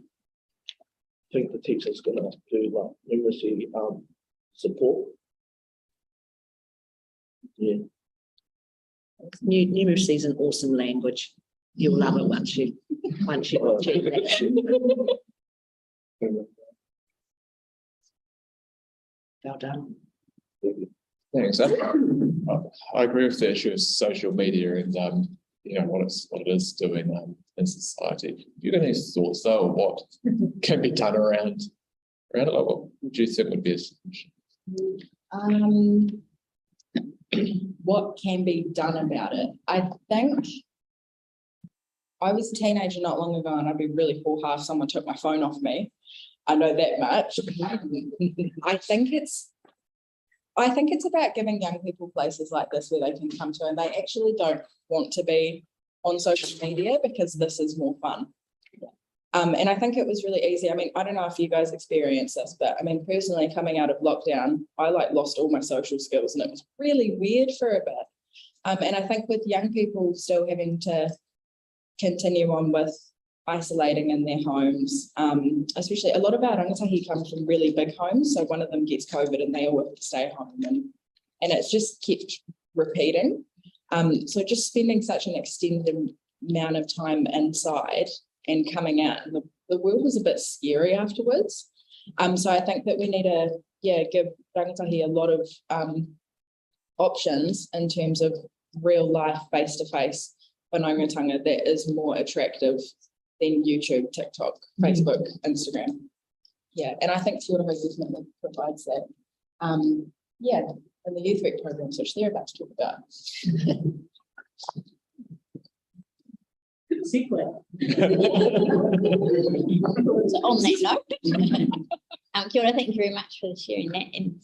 think the teacher's gonna do like numeracy support. Yeah. Numeracy is an awesome language. You'll love it once you achieve that. Well done. Thanks. I agree with the issue of social media and what it is doing in society. Have you got any thoughts though of what can be done around it? Like what would you think would be a solution? What can be done about it? I think I was a teenager not long ago and I'd be really fool-half someone took my phone off me. I know that much. I think it's about giving young people places like this where they can come to and they actually don't want to be on social media because this is more fun. And I think it was really easy. I mean, I don't know if you guys experienced this, but I mean, personally coming out of lockdown, I lost all my social skills and it was really weird for a bit. And I think with young people still having to continue on with isolating in their homes, especially a lot of our rangatahi come from really big homes. So one of them gets COVID and they all have to stay home and it's just kept repeating. So just spending such an extended amount of time inside and coming out, and the world was a bit scary afterwards. So I think that we need to, give rangatahi a lot of options in terms of real life face-to-face whanaungatanga that is more attractive than YouTube, TikTok, Facebook, Instagram. Yeah, and I think Te Ora definitely provides that. And the youth work programs, which they're about to talk about. So on that note, Kia ora, thank you very much for sharing that, and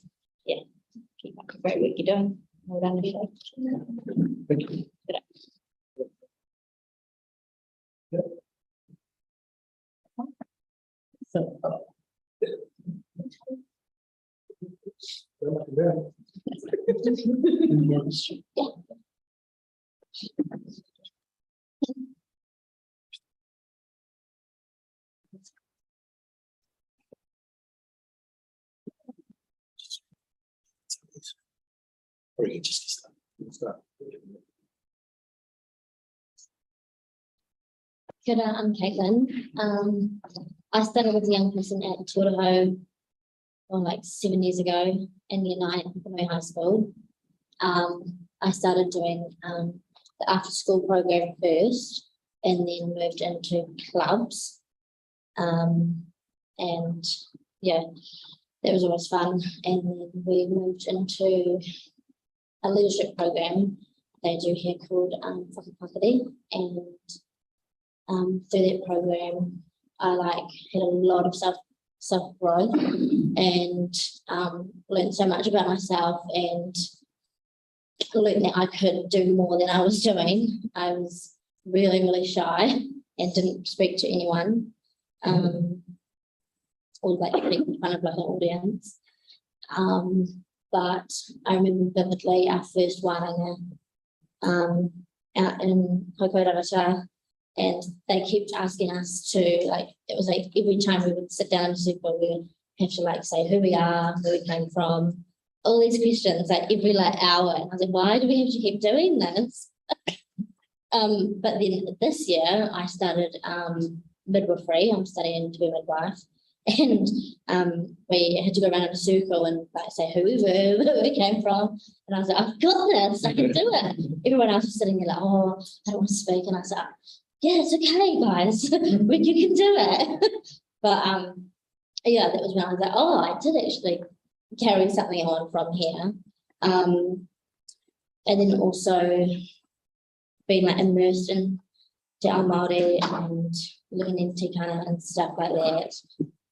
keep up the great work you're doing. Well done, Michelle. Thank you. Or you can just start. Kia ora, I'm Caitlin. I started with a young person at Te Ora like 7 years ago in year 9 at Papanui High School. I started doing the after school program first and then moved into clubs. And that was always fun. And then we moved into a leadership program they do here called Whakapakari, and through that program I had a lot of self growth and learned so much about myself and learned that I could do more than I was doing. I was really, really shy and didn't speak to anyone. Or like in front of like an audience. But I remember vividly our first wānanga out in Kokorarata, and they kept asking us to, like, it was like every time we would sit down in the circle, we would have to like say who we are, where we came from, all these questions like every like hour. And I was like, why do we have to keep doing this? But then this year I started midwifery. I'm studying to be a midwife. And we had to go around in a circle and like say who we were, where we came from. And I was like, I've got this, I can do it. Everyone else was sitting there like, oh, I don't want to speak. And I was like, yeah, it's okay, guys. You can do it. But yeah, that was when I was like, oh, I did actually carry something on from here. And then also being like immersed in Te Ao Māori and living in tikana and stuff like that.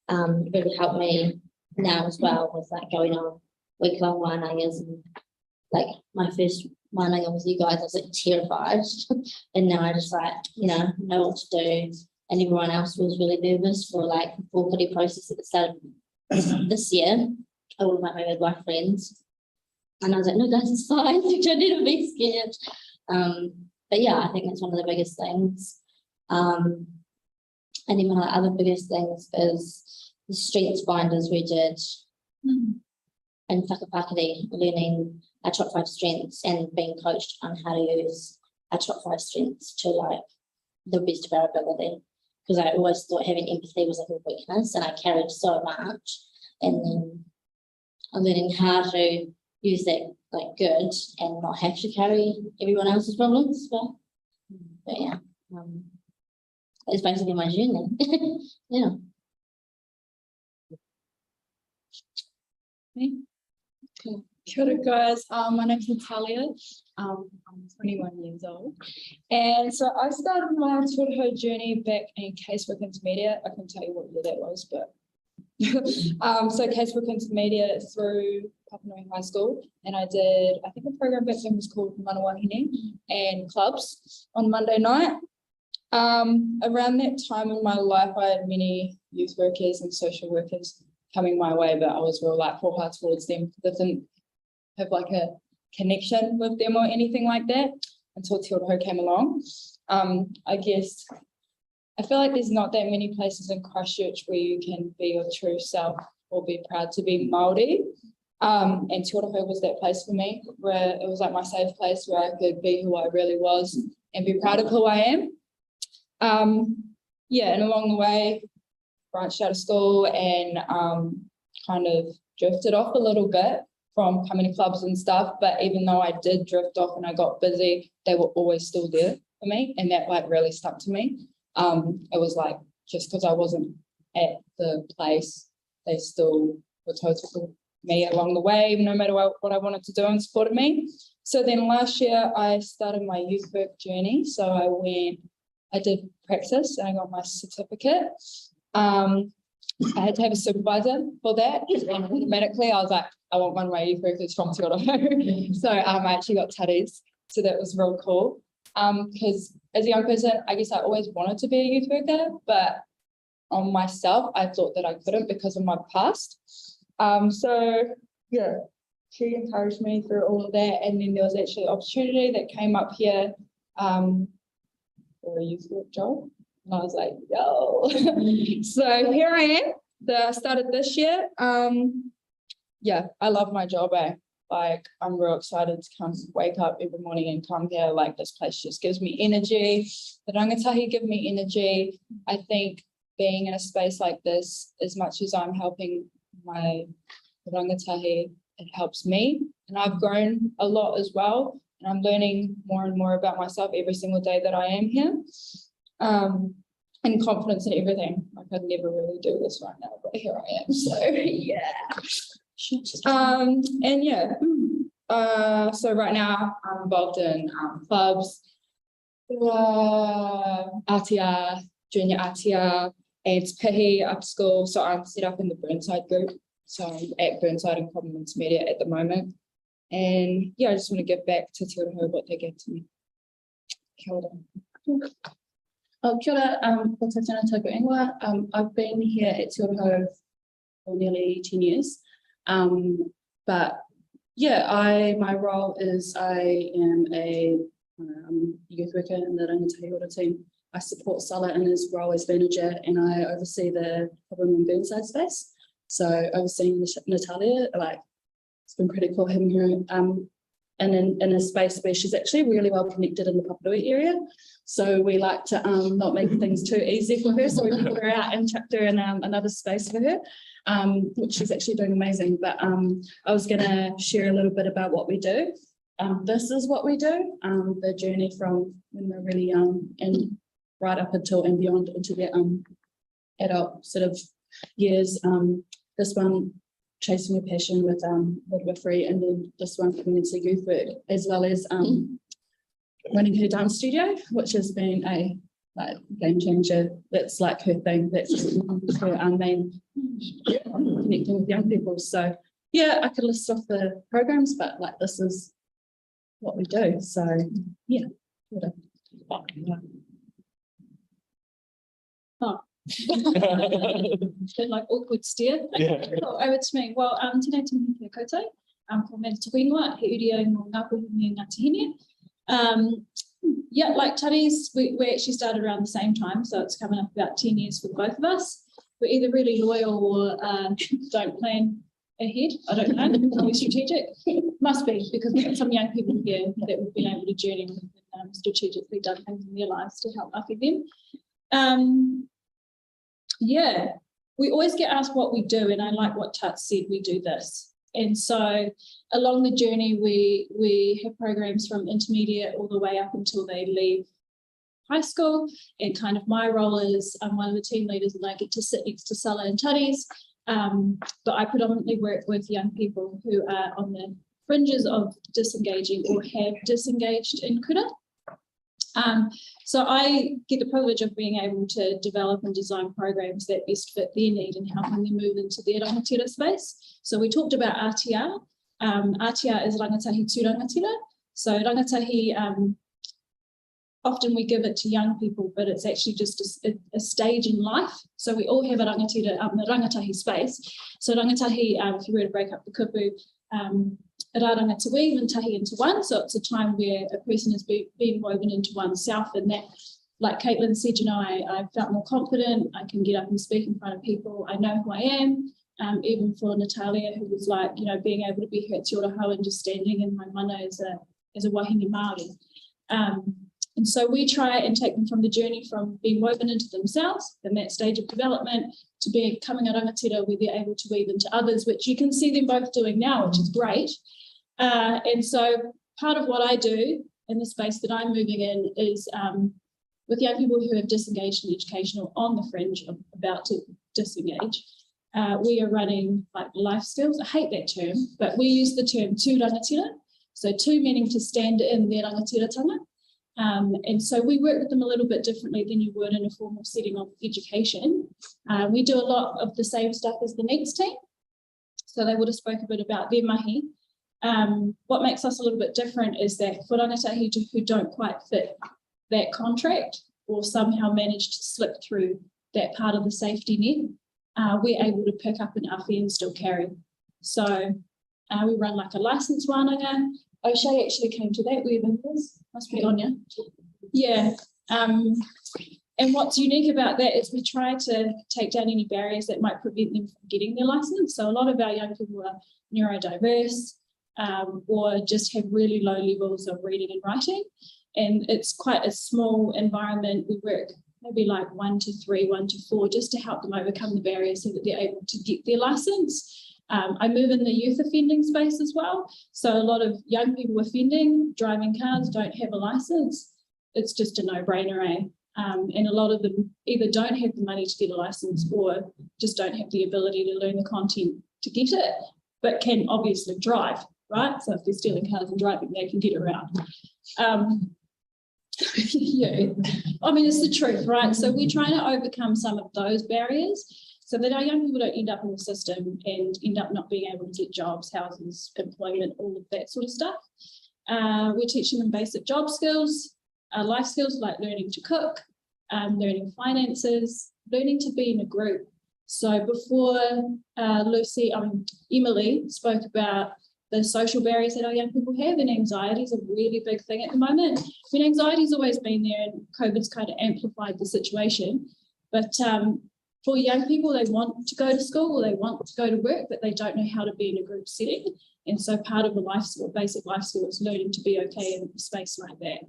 Really helped me now as well with like going on week-long wānangas, and like my first wānanga with you guys, I was like terrified, and now I just like, you know what to do. And everyone else was really nervous for like the full process at the start of this year. All of my midwife friends, and I was like, no guys, it's fine. You don't need to be scared. But yeah, I think that's one of the biggest things. And then one of the other biggest things is the strengths binders we did in whakapakari, learning our top 5 strengths and being coached on how to use our top 5 strengths to like the best of our ability. Because I always thought having empathy was like a weakness, and I carried so much. And then I'm learning how to use that like good and not have to carry everyone else's problems. But yeah, it's basically my journey. Yeah. Kia ora guys, my name's Natalia. I'm 21 years old. And so I started my Tūroho journey back in casework intermediate. I can tell you what year that was, but so casework intermediate through Papanui High School. And I did, I think the program back then was called Manawahine and clubs on Monday night. Around that time in my life, I had many youth workers and social workers coming my way, but I was real like hoha towards them because I didn't have like a connection with them or anything like that until Te Oroho came along. I guess I feel like there's not that many places in Christchurch where you can be your true self or be proud to be Māori. And Te Oroho was that place for me, where it was like my safe place where I could be who I really was and be proud of who I am. Yeah, and along the way, branched out of school and kind of drifted off a little bit from coming to clubs and stuff. But even though I did drift off and I got busy, they were always still there for me. And that like really stuck to me. It was like, just because I wasn't at the place, they still were total me along the way, no matter what I wanted to do, and supported me. So then last year I started my youth work journey. So I did practice and I got my certificate. I had to have a supervisor for that, and automatically I was like, I want one of my youth workers from Te Oroho. So I actually got tutties, so that was real cool. Because as a young person, I guess I always wanted to be a youth worker, but on myself, I thought that I couldn't because of my past. So yeah, she encouraged me through all of that, and then there was actually an opportunity that came up here for a youth work job. And I was like, yo. So here I am. I started this year. Yeah, I love my job. Like, I'm real excited to come wake up every morning and come here. Like, this place just gives me energy. The rangatahi give me energy. I think being in a space like this, as much as I'm helping my rangatahi, it helps me. And I've grown a lot as well. And I'm learning more and more about myself every single day that I am here. And confidence in everything. Like, I'd never really do this right now, but here I am. So yeah. And yeah. So right now I'm involved in clubs, Atia, junior Atia, and Pihi up school. So I'm set up in the Burnside group. So I'm at Burnside and Common Intermediate at the moment. And yeah, I just want to give back to Te Oroho what they gave to me. Kia ora. Oh, kia ora, ko te tēnā tauku ingoa. I've been here at Te Oroho for nearly 10 years. But yeah, my role is I am a youth worker in the Rangatahi Ora team. I support Sala in his role as manager, and I oversee the problem and Burnside space. So overseeing Natalia, like, it's been pretty cool having her in a space where she's actually really well connected in the Papanui area. So we like to not make things too easy for her. So we put her out and chucked her in another space for her, which she's actually doing amazing. But I was going to share a little bit about what we do. This is what we do, the journey from when we're really young and right up until and beyond into the adult sort of years. This one, chasing your passion with midwifery, and then this one coming into youth work, as well as running her dance studio, which has been a game changer. That's like her thing. That's her main connecting with young people. So yeah, I could list off the programs, but like this is what we do. So yeah. Oh. Like awkward stare. Yeah. Oh, over to me. Well, tēnā te mihi kia koutou. Ko mea te whenua, he urio no Ngāpuhi me Ngā Tahine. Yeah, like Tuddies, we actually started around the same time, so it's coming up about 10 years for both of us. We're either really loyal or don't plan ahead. I don't know. Are we strategic? Must be, because we've got some young people here that we've been able to journey with and strategically done things in their lives to help up with them. Yeah, we always get asked what we do, and I like what Tut said, we do this. And so along the journey, we have programs from intermediate all the way up until they leave high school. And kind of my role is I'm one of the team leaders, and I get to sit next to Sala and Tuddies. But I predominantly work with young people who are on the fringes of disengaging or have disengaged in kura. So I get the privilege of being able to develop and design programs that best fit their need and helping them move into their rangatira space. So we talked about RTR. RTR is rangatahi tū rangatira. So rangatahi, often we give it to young people, but it's actually just a stage in life. So we all have a rangatira, the rangatahi space. So rangatahi, if you were to break up the kupu, rāranga te weave and tahi into one. So it's a time where a person is being woven into oneself, and that, like Caitlin said, you know, I felt more confident. I can get up and speak in front of people. I know who I am. Even for Natalia, who was like, you know, being able to be here at Te Oroho and just standing in my mana as a wahine Māori. And so we try and take them from the journey from being woven into themselves in that stage of development to becoming a rangatira where they're able to weave into others, which you can see them both doing now, which is great. And so part of what I do in the space that I'm moving in is with young people who have disengaged in education or on the fringe of about to disengage. We are running like life skills. I hate that term, but we use the term tū rangatira. So tū meaning to stand in their rangatiratanga. And so we work with them a little bit differently than you would in a formal setting of education. We do a lot of the same stuff as the next team. So they would have spoke a bit about their mahi. What makes us a little bit different is that for rangatahi who don't quite fit that contract or somehow manage to slip through that part of the safety net, we're able to pick up an awhi and still carry. So we run like a licensed wānanga. O'Shea actually came to that. Where was must be on you. Yeah. And what's unique about that is we try to take down any barriers that might prevent them from getting their license. So a lot of our young people are neurodiverse or just have really low levels of reading and writing. And it's quite a small environment. We work maybe like 1 to 3, 1 to 4, just to help them overcome the barriers so that they're able to get their license. I move in the youth offending space as well. So a lot of young people offending, driving cars, don't have a license. It's just a no-brainer, eh? And a lot of them either don't have the money to get a license or just don't have the ability to learn the content to get it, but can obviously drive, right? So if they're stealing cars and driving, they can get around. Yeah, I mean, it's the truth, right? So we're trying to overcome some of those barriers. so that our young people don't end up in the system and end up not being able to get jobs, houses, employment, all of that sort of stuff. We're teaching them basic job skills, life skills like learning to cook, learning finances, learning to be in a group. So before Emily spoke about the social barriers that our young people have, and anxiety is a really big thing at the moment. I mean, anxiety's always been there, and COVID's kind of amplified the situation. But for young people, they want to go to school or they want to go to work, but they don't know how to be in a group setting. And so part of a life skill, basic life skill, is learning to be okay in a space like that.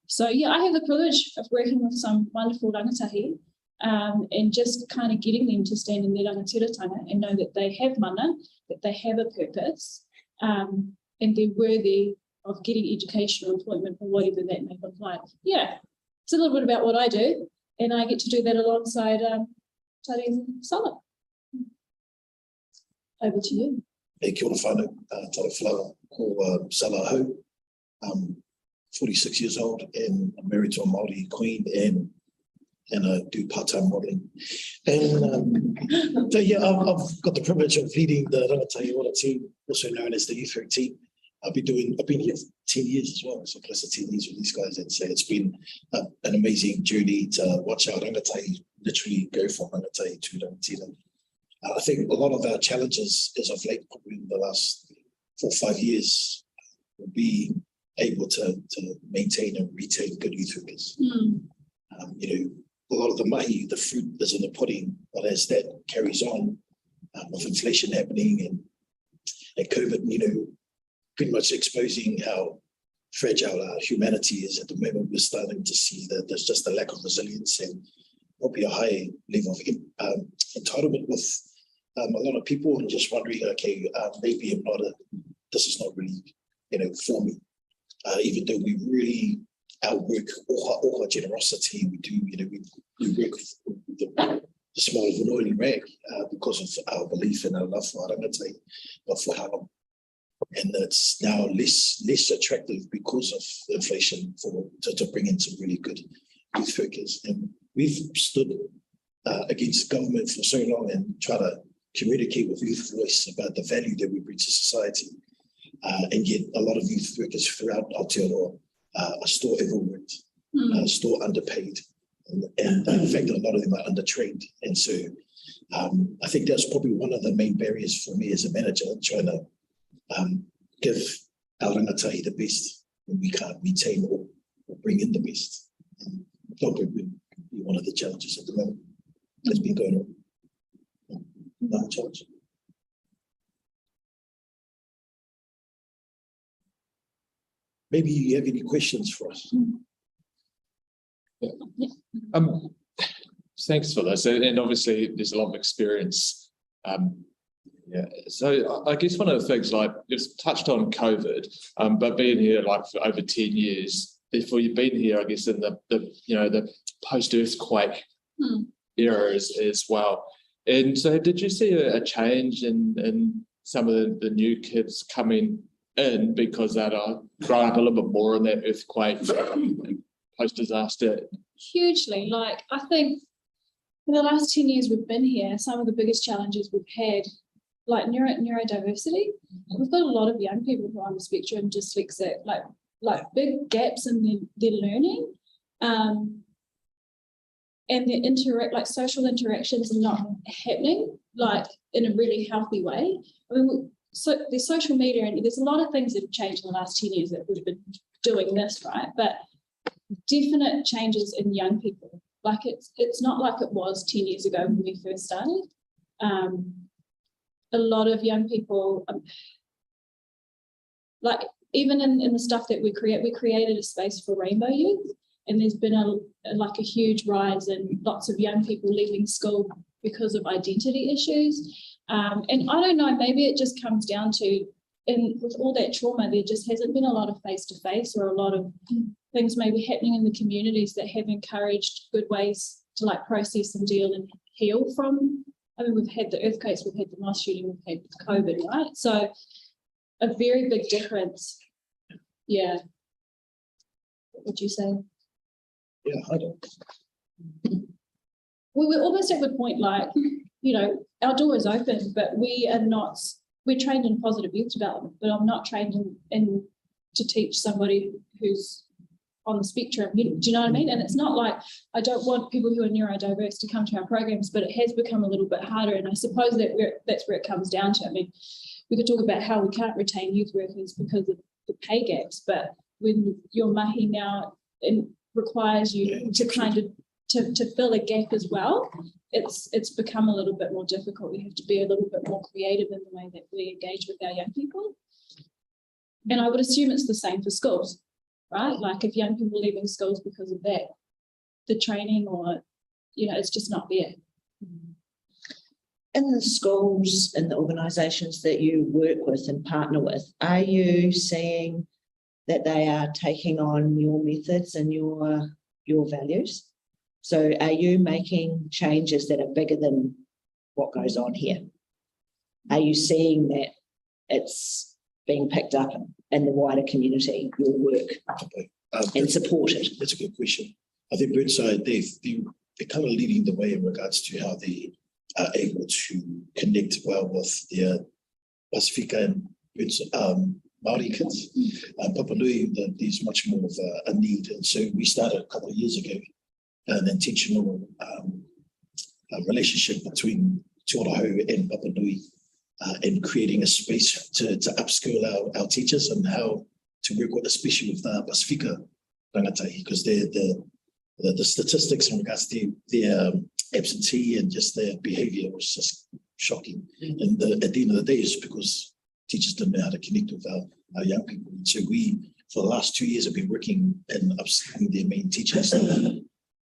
So yeah, I have the privilege of working with some wonderful rangatahi, and just kind of getting them to stand in their rangatiratanga and know that they have mana, that they have a purpose, and they're worthy of getting education or employment or whatever that may look like. Yeah, it's a little bit about what I do, and I get to do that alongside Tari and Sala. Over to you. E kia ora whānau, tara whalawa ko Sala Ho, 46 years old, and I'm married to a Māori queen, and I do part-time modelling. And so yeah, I've got the privilege of leading the Rangatahi Ora team, also known as the Youth Work team. I've been here 10 years as well, so close to 10 years with these guys. And so it's been an amazing journey to watch our rangatahi literally go from rangatahi to rangatira. I think a lot of our challenges as of late, probably in the last 4 or 5 years, will be able to maintain and retain good youth workers. A lot of the mahi, the fruit is in the pudding, but as that carries on, with inflation happening and COVID, pretty much exposing how fragile our humanity is at the moment, we're starting to see that there's just a lack of resilience and probably a high level of entitlement with a lot of people, and just wondering, okay, maybe this is not really, for me. Even though we really outwork all our generosity, we do, we work with the small of an oily rag because of our belief and our love for our rangatahi, but for how long? And it's now less attractive because of inflation to bring in some really good youth workers. And we've stood against government for so long and try to communicate with youth voice about the value that we bring to society. And yet a lot of youth workers throughout Aotearoa are still overworked, still underpaid. And in fact, a lot of them are undertrained. And so I think that's probably one of the main barriers for me as a manager, trying to give our rangatahi the best when we can't retain or bring in the best. That would be one of the challenges at the moment that's been going on. Another challenge. Maybe you have any questions for us? Thanks for this, and obviously there's a lot of experience. So I guess one of the things, like you've touched on COVID, but being here like for over 10 years, therefore you've been here, I guess, in the post-earthquake era as well. And so did you see a change in some of the new kids coming in because that are growing up a little bit more in that earthquake post-disaster? Hugely. Like, I think in the last 10 years we've been here, some of the biggest challenges we've had, like neurodiversity. We've got a lot of young people who are on the spectrum, dyslexic, like big gaps in their learning. And their social interactions are not happening like in a really healthy way. I mean, so there's social media, and there's a lot of things that have changed in the last 10 years that would have been doing this, right? But definite changes in young people. Like it's not like it was 10 years ago when we first started. A lot of young people, like even in the stuff that we created a space for rainbow youth, and there's been a huge rise in lots of young people leaving school because of identity issues. And I don't know, maybe it just comes down to, with all that trauma, there just hasn't been a lot of face-to-face or a lot of things maybe happening in the communities that have encouraged good ways to like process and deal and heal from. I mean, we've had the earthquakes, we've had the mass shooting, we've had COVID, right? So a very big difference. Yeah. What would you say? Yeah, I don't. We're almost at the point, like, you know, our door is open, but we are not, we're trained in positive youth development, but I'm not trained in to teach somebody who's on the spectrum. Do you know what I mean? And it's not like I don't want people who are neurodiverse to come to our programs, but it has become a little bit harder. And I suppose that's where it comes down to. I mean, we could talk about how we can't retain youth workers because of the pay gaps, but when your mahi now requires you to kind of to fill a gap as well, it's become a little bit more difficult. We have to be a little bit more creative in the way that we engage with our young people. And I would assume it's the same for schools, right? Like if young people are leaving schools because of that, the training or, you know, it's just not there. In the schools and the organisations that you work with and partner with, are you seeing that they are taking on your methods and your values? So are you making changes that are bigger than what goes on here? Are you seeing that it's being picked up in the wider community, your work, and supported? That's a good question. I think Burnside, they're kind of leading the way in regards to how they are able to connect well with their Pasifika and Māori kids. Papanui, there's much more of a need. And so we started a couple of years ago an intentional relationship between Te Orohau and Papanui and creating a space to upskill our teachers and how to work with, especially with the Pasifika rangatahi, because the statistics in regards to their absentee and just their behaviour was just shocking. And at the end of the day, it's because teachers didn't know how to connect with our young people. And so we, for the last 2 years, have been working in upskilling their main teachers.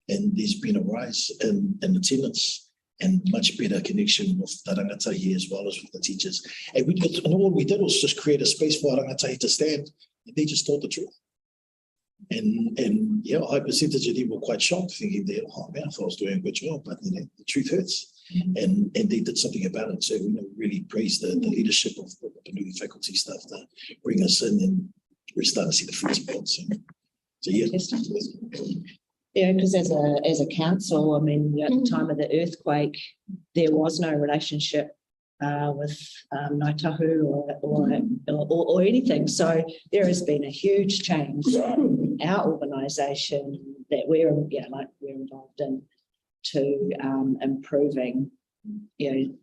And there's been a rise in attendance and much better connection with the rangatahi as well as with the teachers. And all we did was just create a space for our rangatahi to stand, and they just told the truth. And yeah, a high percentage of them were quite shocked, thinking that, oh man, I thought I was doing a good job, but you know, the truth hurts. And they did something about it. So we really praise the leadership of the new faculty staff to bring us in, and we're starting to see the fruits of it. So yeah. Yeah, because as a council, I mean, at the time of the earthquake, there was no relationship with Ngāi Tahu or anything. So there has been a huge change in our organisation that we're involved in to improving,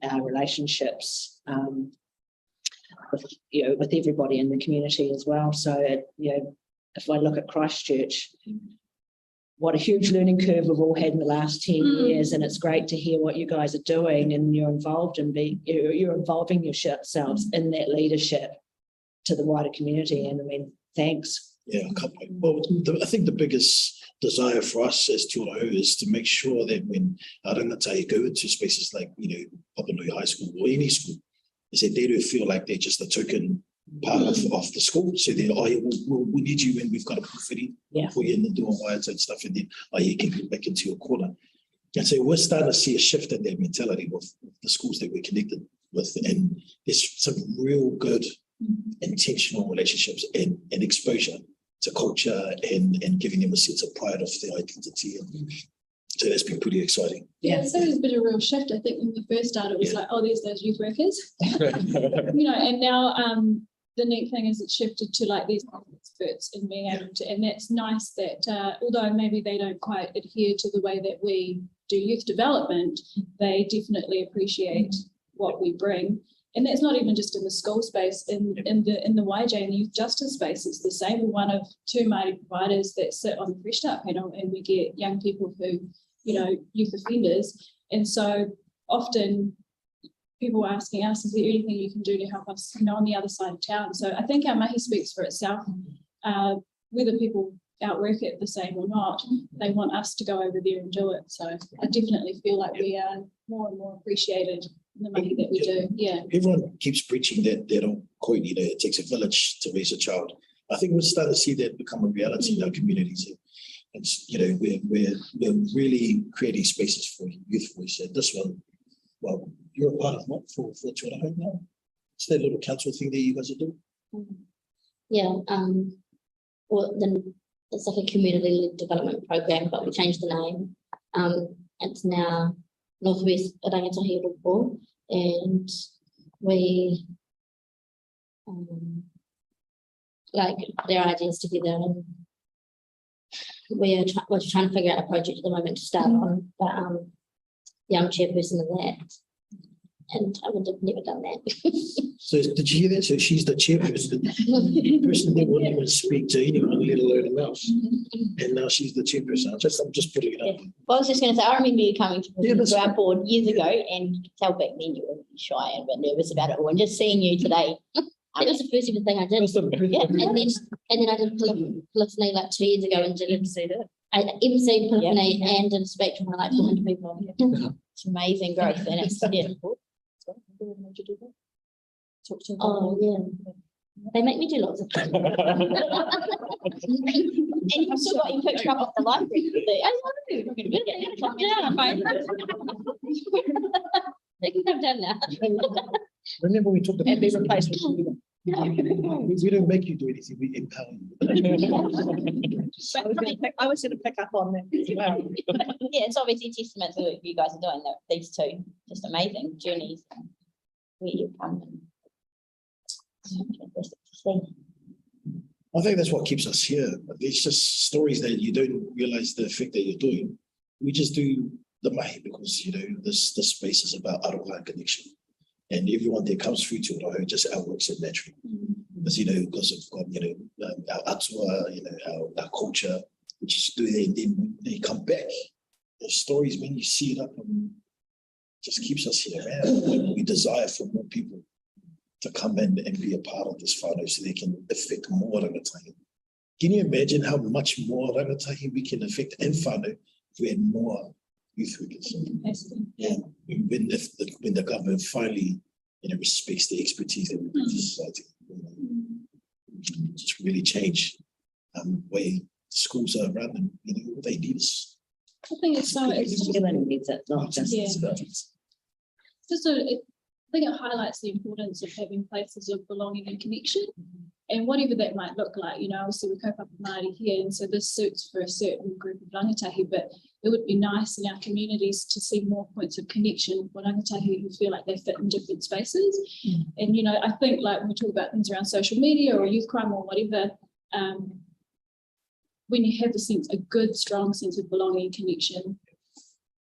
our relationships with everybody in the community as well. So if I look at Christchurch, what a huge learning curve we've all had in the last 10 years, and it's great to hear what you guys are doing, and you're involved in you're involving yourselves in that leadership to the wider community. And I mean, thanks. Yeah, well, I think the biggest desire for us as Te Orohau is to make sure that when our rangatahi go into spaces like Papanui High School or any school, is that they don't feel like they're just a token part of the school. So they we need you when we've got a pūwhiri for you in the door wires and stuff, and then you can go back into your corner. And so we're starting to see a shift in that mentality with the schools that we're connected with, and there's some real good intentional relationships and exposure to culture and giving them a sense of pride of their identity. And so that's been pretty exciting. Yeah, so there's been a real shift. I think when we first started, it was like, oh, there's those youth workers. And now the neat thing is it's shifted to like these experts in being able to, and that's nice that although maybe they don't quite adhere to the way that we do youth development, they definitely appreciate what we bring. And that's not even just in the school space, in the YJ and the youth justice space, it's the same. We're one of 2 Māori providers that sit on the Fresh Start panel, and we get young people who, youth offenders. And so often people are asking us, is there anything you can do to help us, on the other side of town? So I think our mahi speaks for itself. Whether people outwork it the same or not, they want us to go over there and do it. So I definitely feel like we are more and more appreciated in the mahi that we do. Yeah. Everyone keeps preaching that on coin, it takes a village to raise a child. I think we're starting to see that become a reality in our communities. It's, we're really creating spaces for youth voice. And this one, well, you're a part of what for Te Orohau now? It's that little council thing that you guys are doing. Yeah. Well, then it's like a community development program, but we changed the name. It's now northwest rangatahi Ropo, and we like put our ideas together, and we're trying to figure out a project at the moment to start on, but I'm chairperson of that, and I would have never done that. So did you hear that? So she's the chairperson, the person that wouldn't even speak to anyone, let alone a mouse. And now she's the chairperson. I'm just putting it up. Well, I was just going to say, I remember you coming Yeah, to our board years ago, and you could tell back then you were shy and a bit nervous about it all. And just seeing you today, it was the first ever thing I did. Yeah, and then I did polyphony like 2 years ago, and did I emceed polyphony and did a speech when I like talking to people. It's amazing growth, and it's oh yeah. They make me do lots of things. And you've still got your picture up off the library. I know. They can come down now. Remember we talked about. And be replaced with We don't make you do anything, we empower you. I was going to pick up on that as well. Yeah, it's obviously a testament to what you guys are doing. These two just amazing journeys where you've come. I think that's what keeps us here. It's just stories that you don't realize the effect that you're doing. We just do the mahi because, this space is about aroha connection. And everyone that comes through to it, just outworks it naturally. Because of God, our atua, our culture, which is doing, then they come back. The stories, when you see it up, just keeps us here, man. We desire for more people to come in and be a part of this whānau so they can affect more rangatahi. Can you imagine how much more rangatahi we can affect in whānau if we had more youth workers? Yeah. When the government finally respects the expertise that we bring to society, just really change way schools are run, and what they need is. I think it's so. Everyone needs it, not just Yeah. schools. I think it highlights the importance of having places of belonging and connection, and whatever that might look like. Obviously we're kaupapa Māori here, and so this suits for a certain group of rangatahi, but it would be nice in our communities to see more points of connection for rangatahi who feel like they fit in different spaces. And I think like when we talk about things around social media or youth crime or whatever, when you have a good, strong sense of belonging and connection,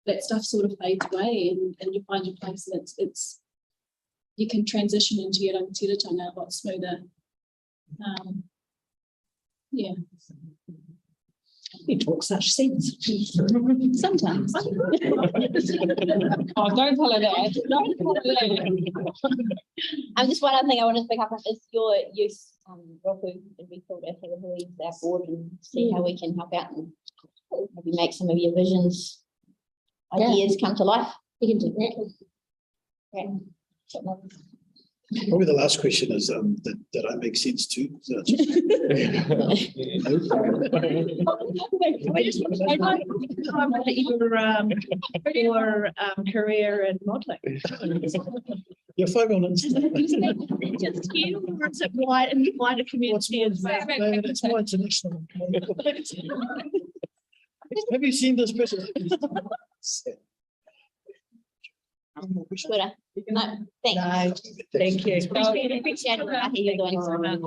that stuff sort of fades away, and you find your place, and it's you can transition into your rangatiratanga a lot smoother. Yeah. You talk such sense. Sometimes. Oh, don't tell her that. Don't tell her that. Just one other thing I want to pick up on is your youth Roku, and we called it our board, and see how we can help out and maybe make some of your visions, ideas come to life. We can do that. Yeah. Probably the last question is that I make sense too. Your career in modelling. You're 5 on Instagram. Just you, or is it wider community as well? It's more international. Have you seen this person? No, thanks. Thank you. Appreciate it. I hear you doing so much.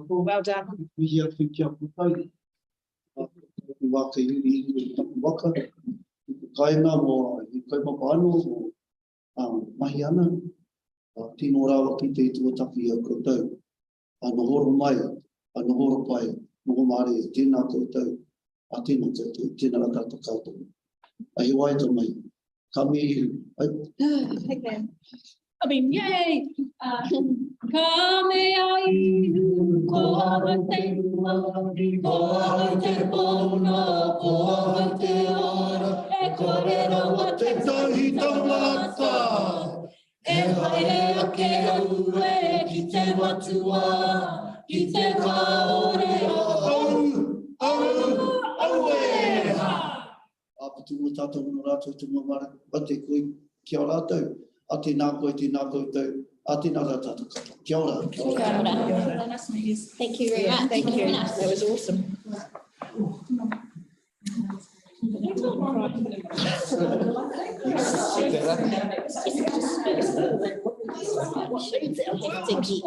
Well done. Kaina mo i kaupapa ano mo mahi ana tino rawa ki te tuataki a koutou horo mai horo pai noho maare e tēnā koutou a tēnā koutou tēnā rata tātou a he wai tō mai kami Okay. I mean, yay! Kame ai, ko awa te mua, ko awa te pona, ko awa te ora, e kōrero o te tahi tangata. E haere a ke aue, ki te matua, ki te kaore aueha. Apitu mo tātou no rātou te mamara, a te koe kia rātou, a te nā koe, tēnā koutou, a tēnā rātou kata. Kia ora. Kia ora. Thank you very much. Thank you. That was awesome. What leads our hefty.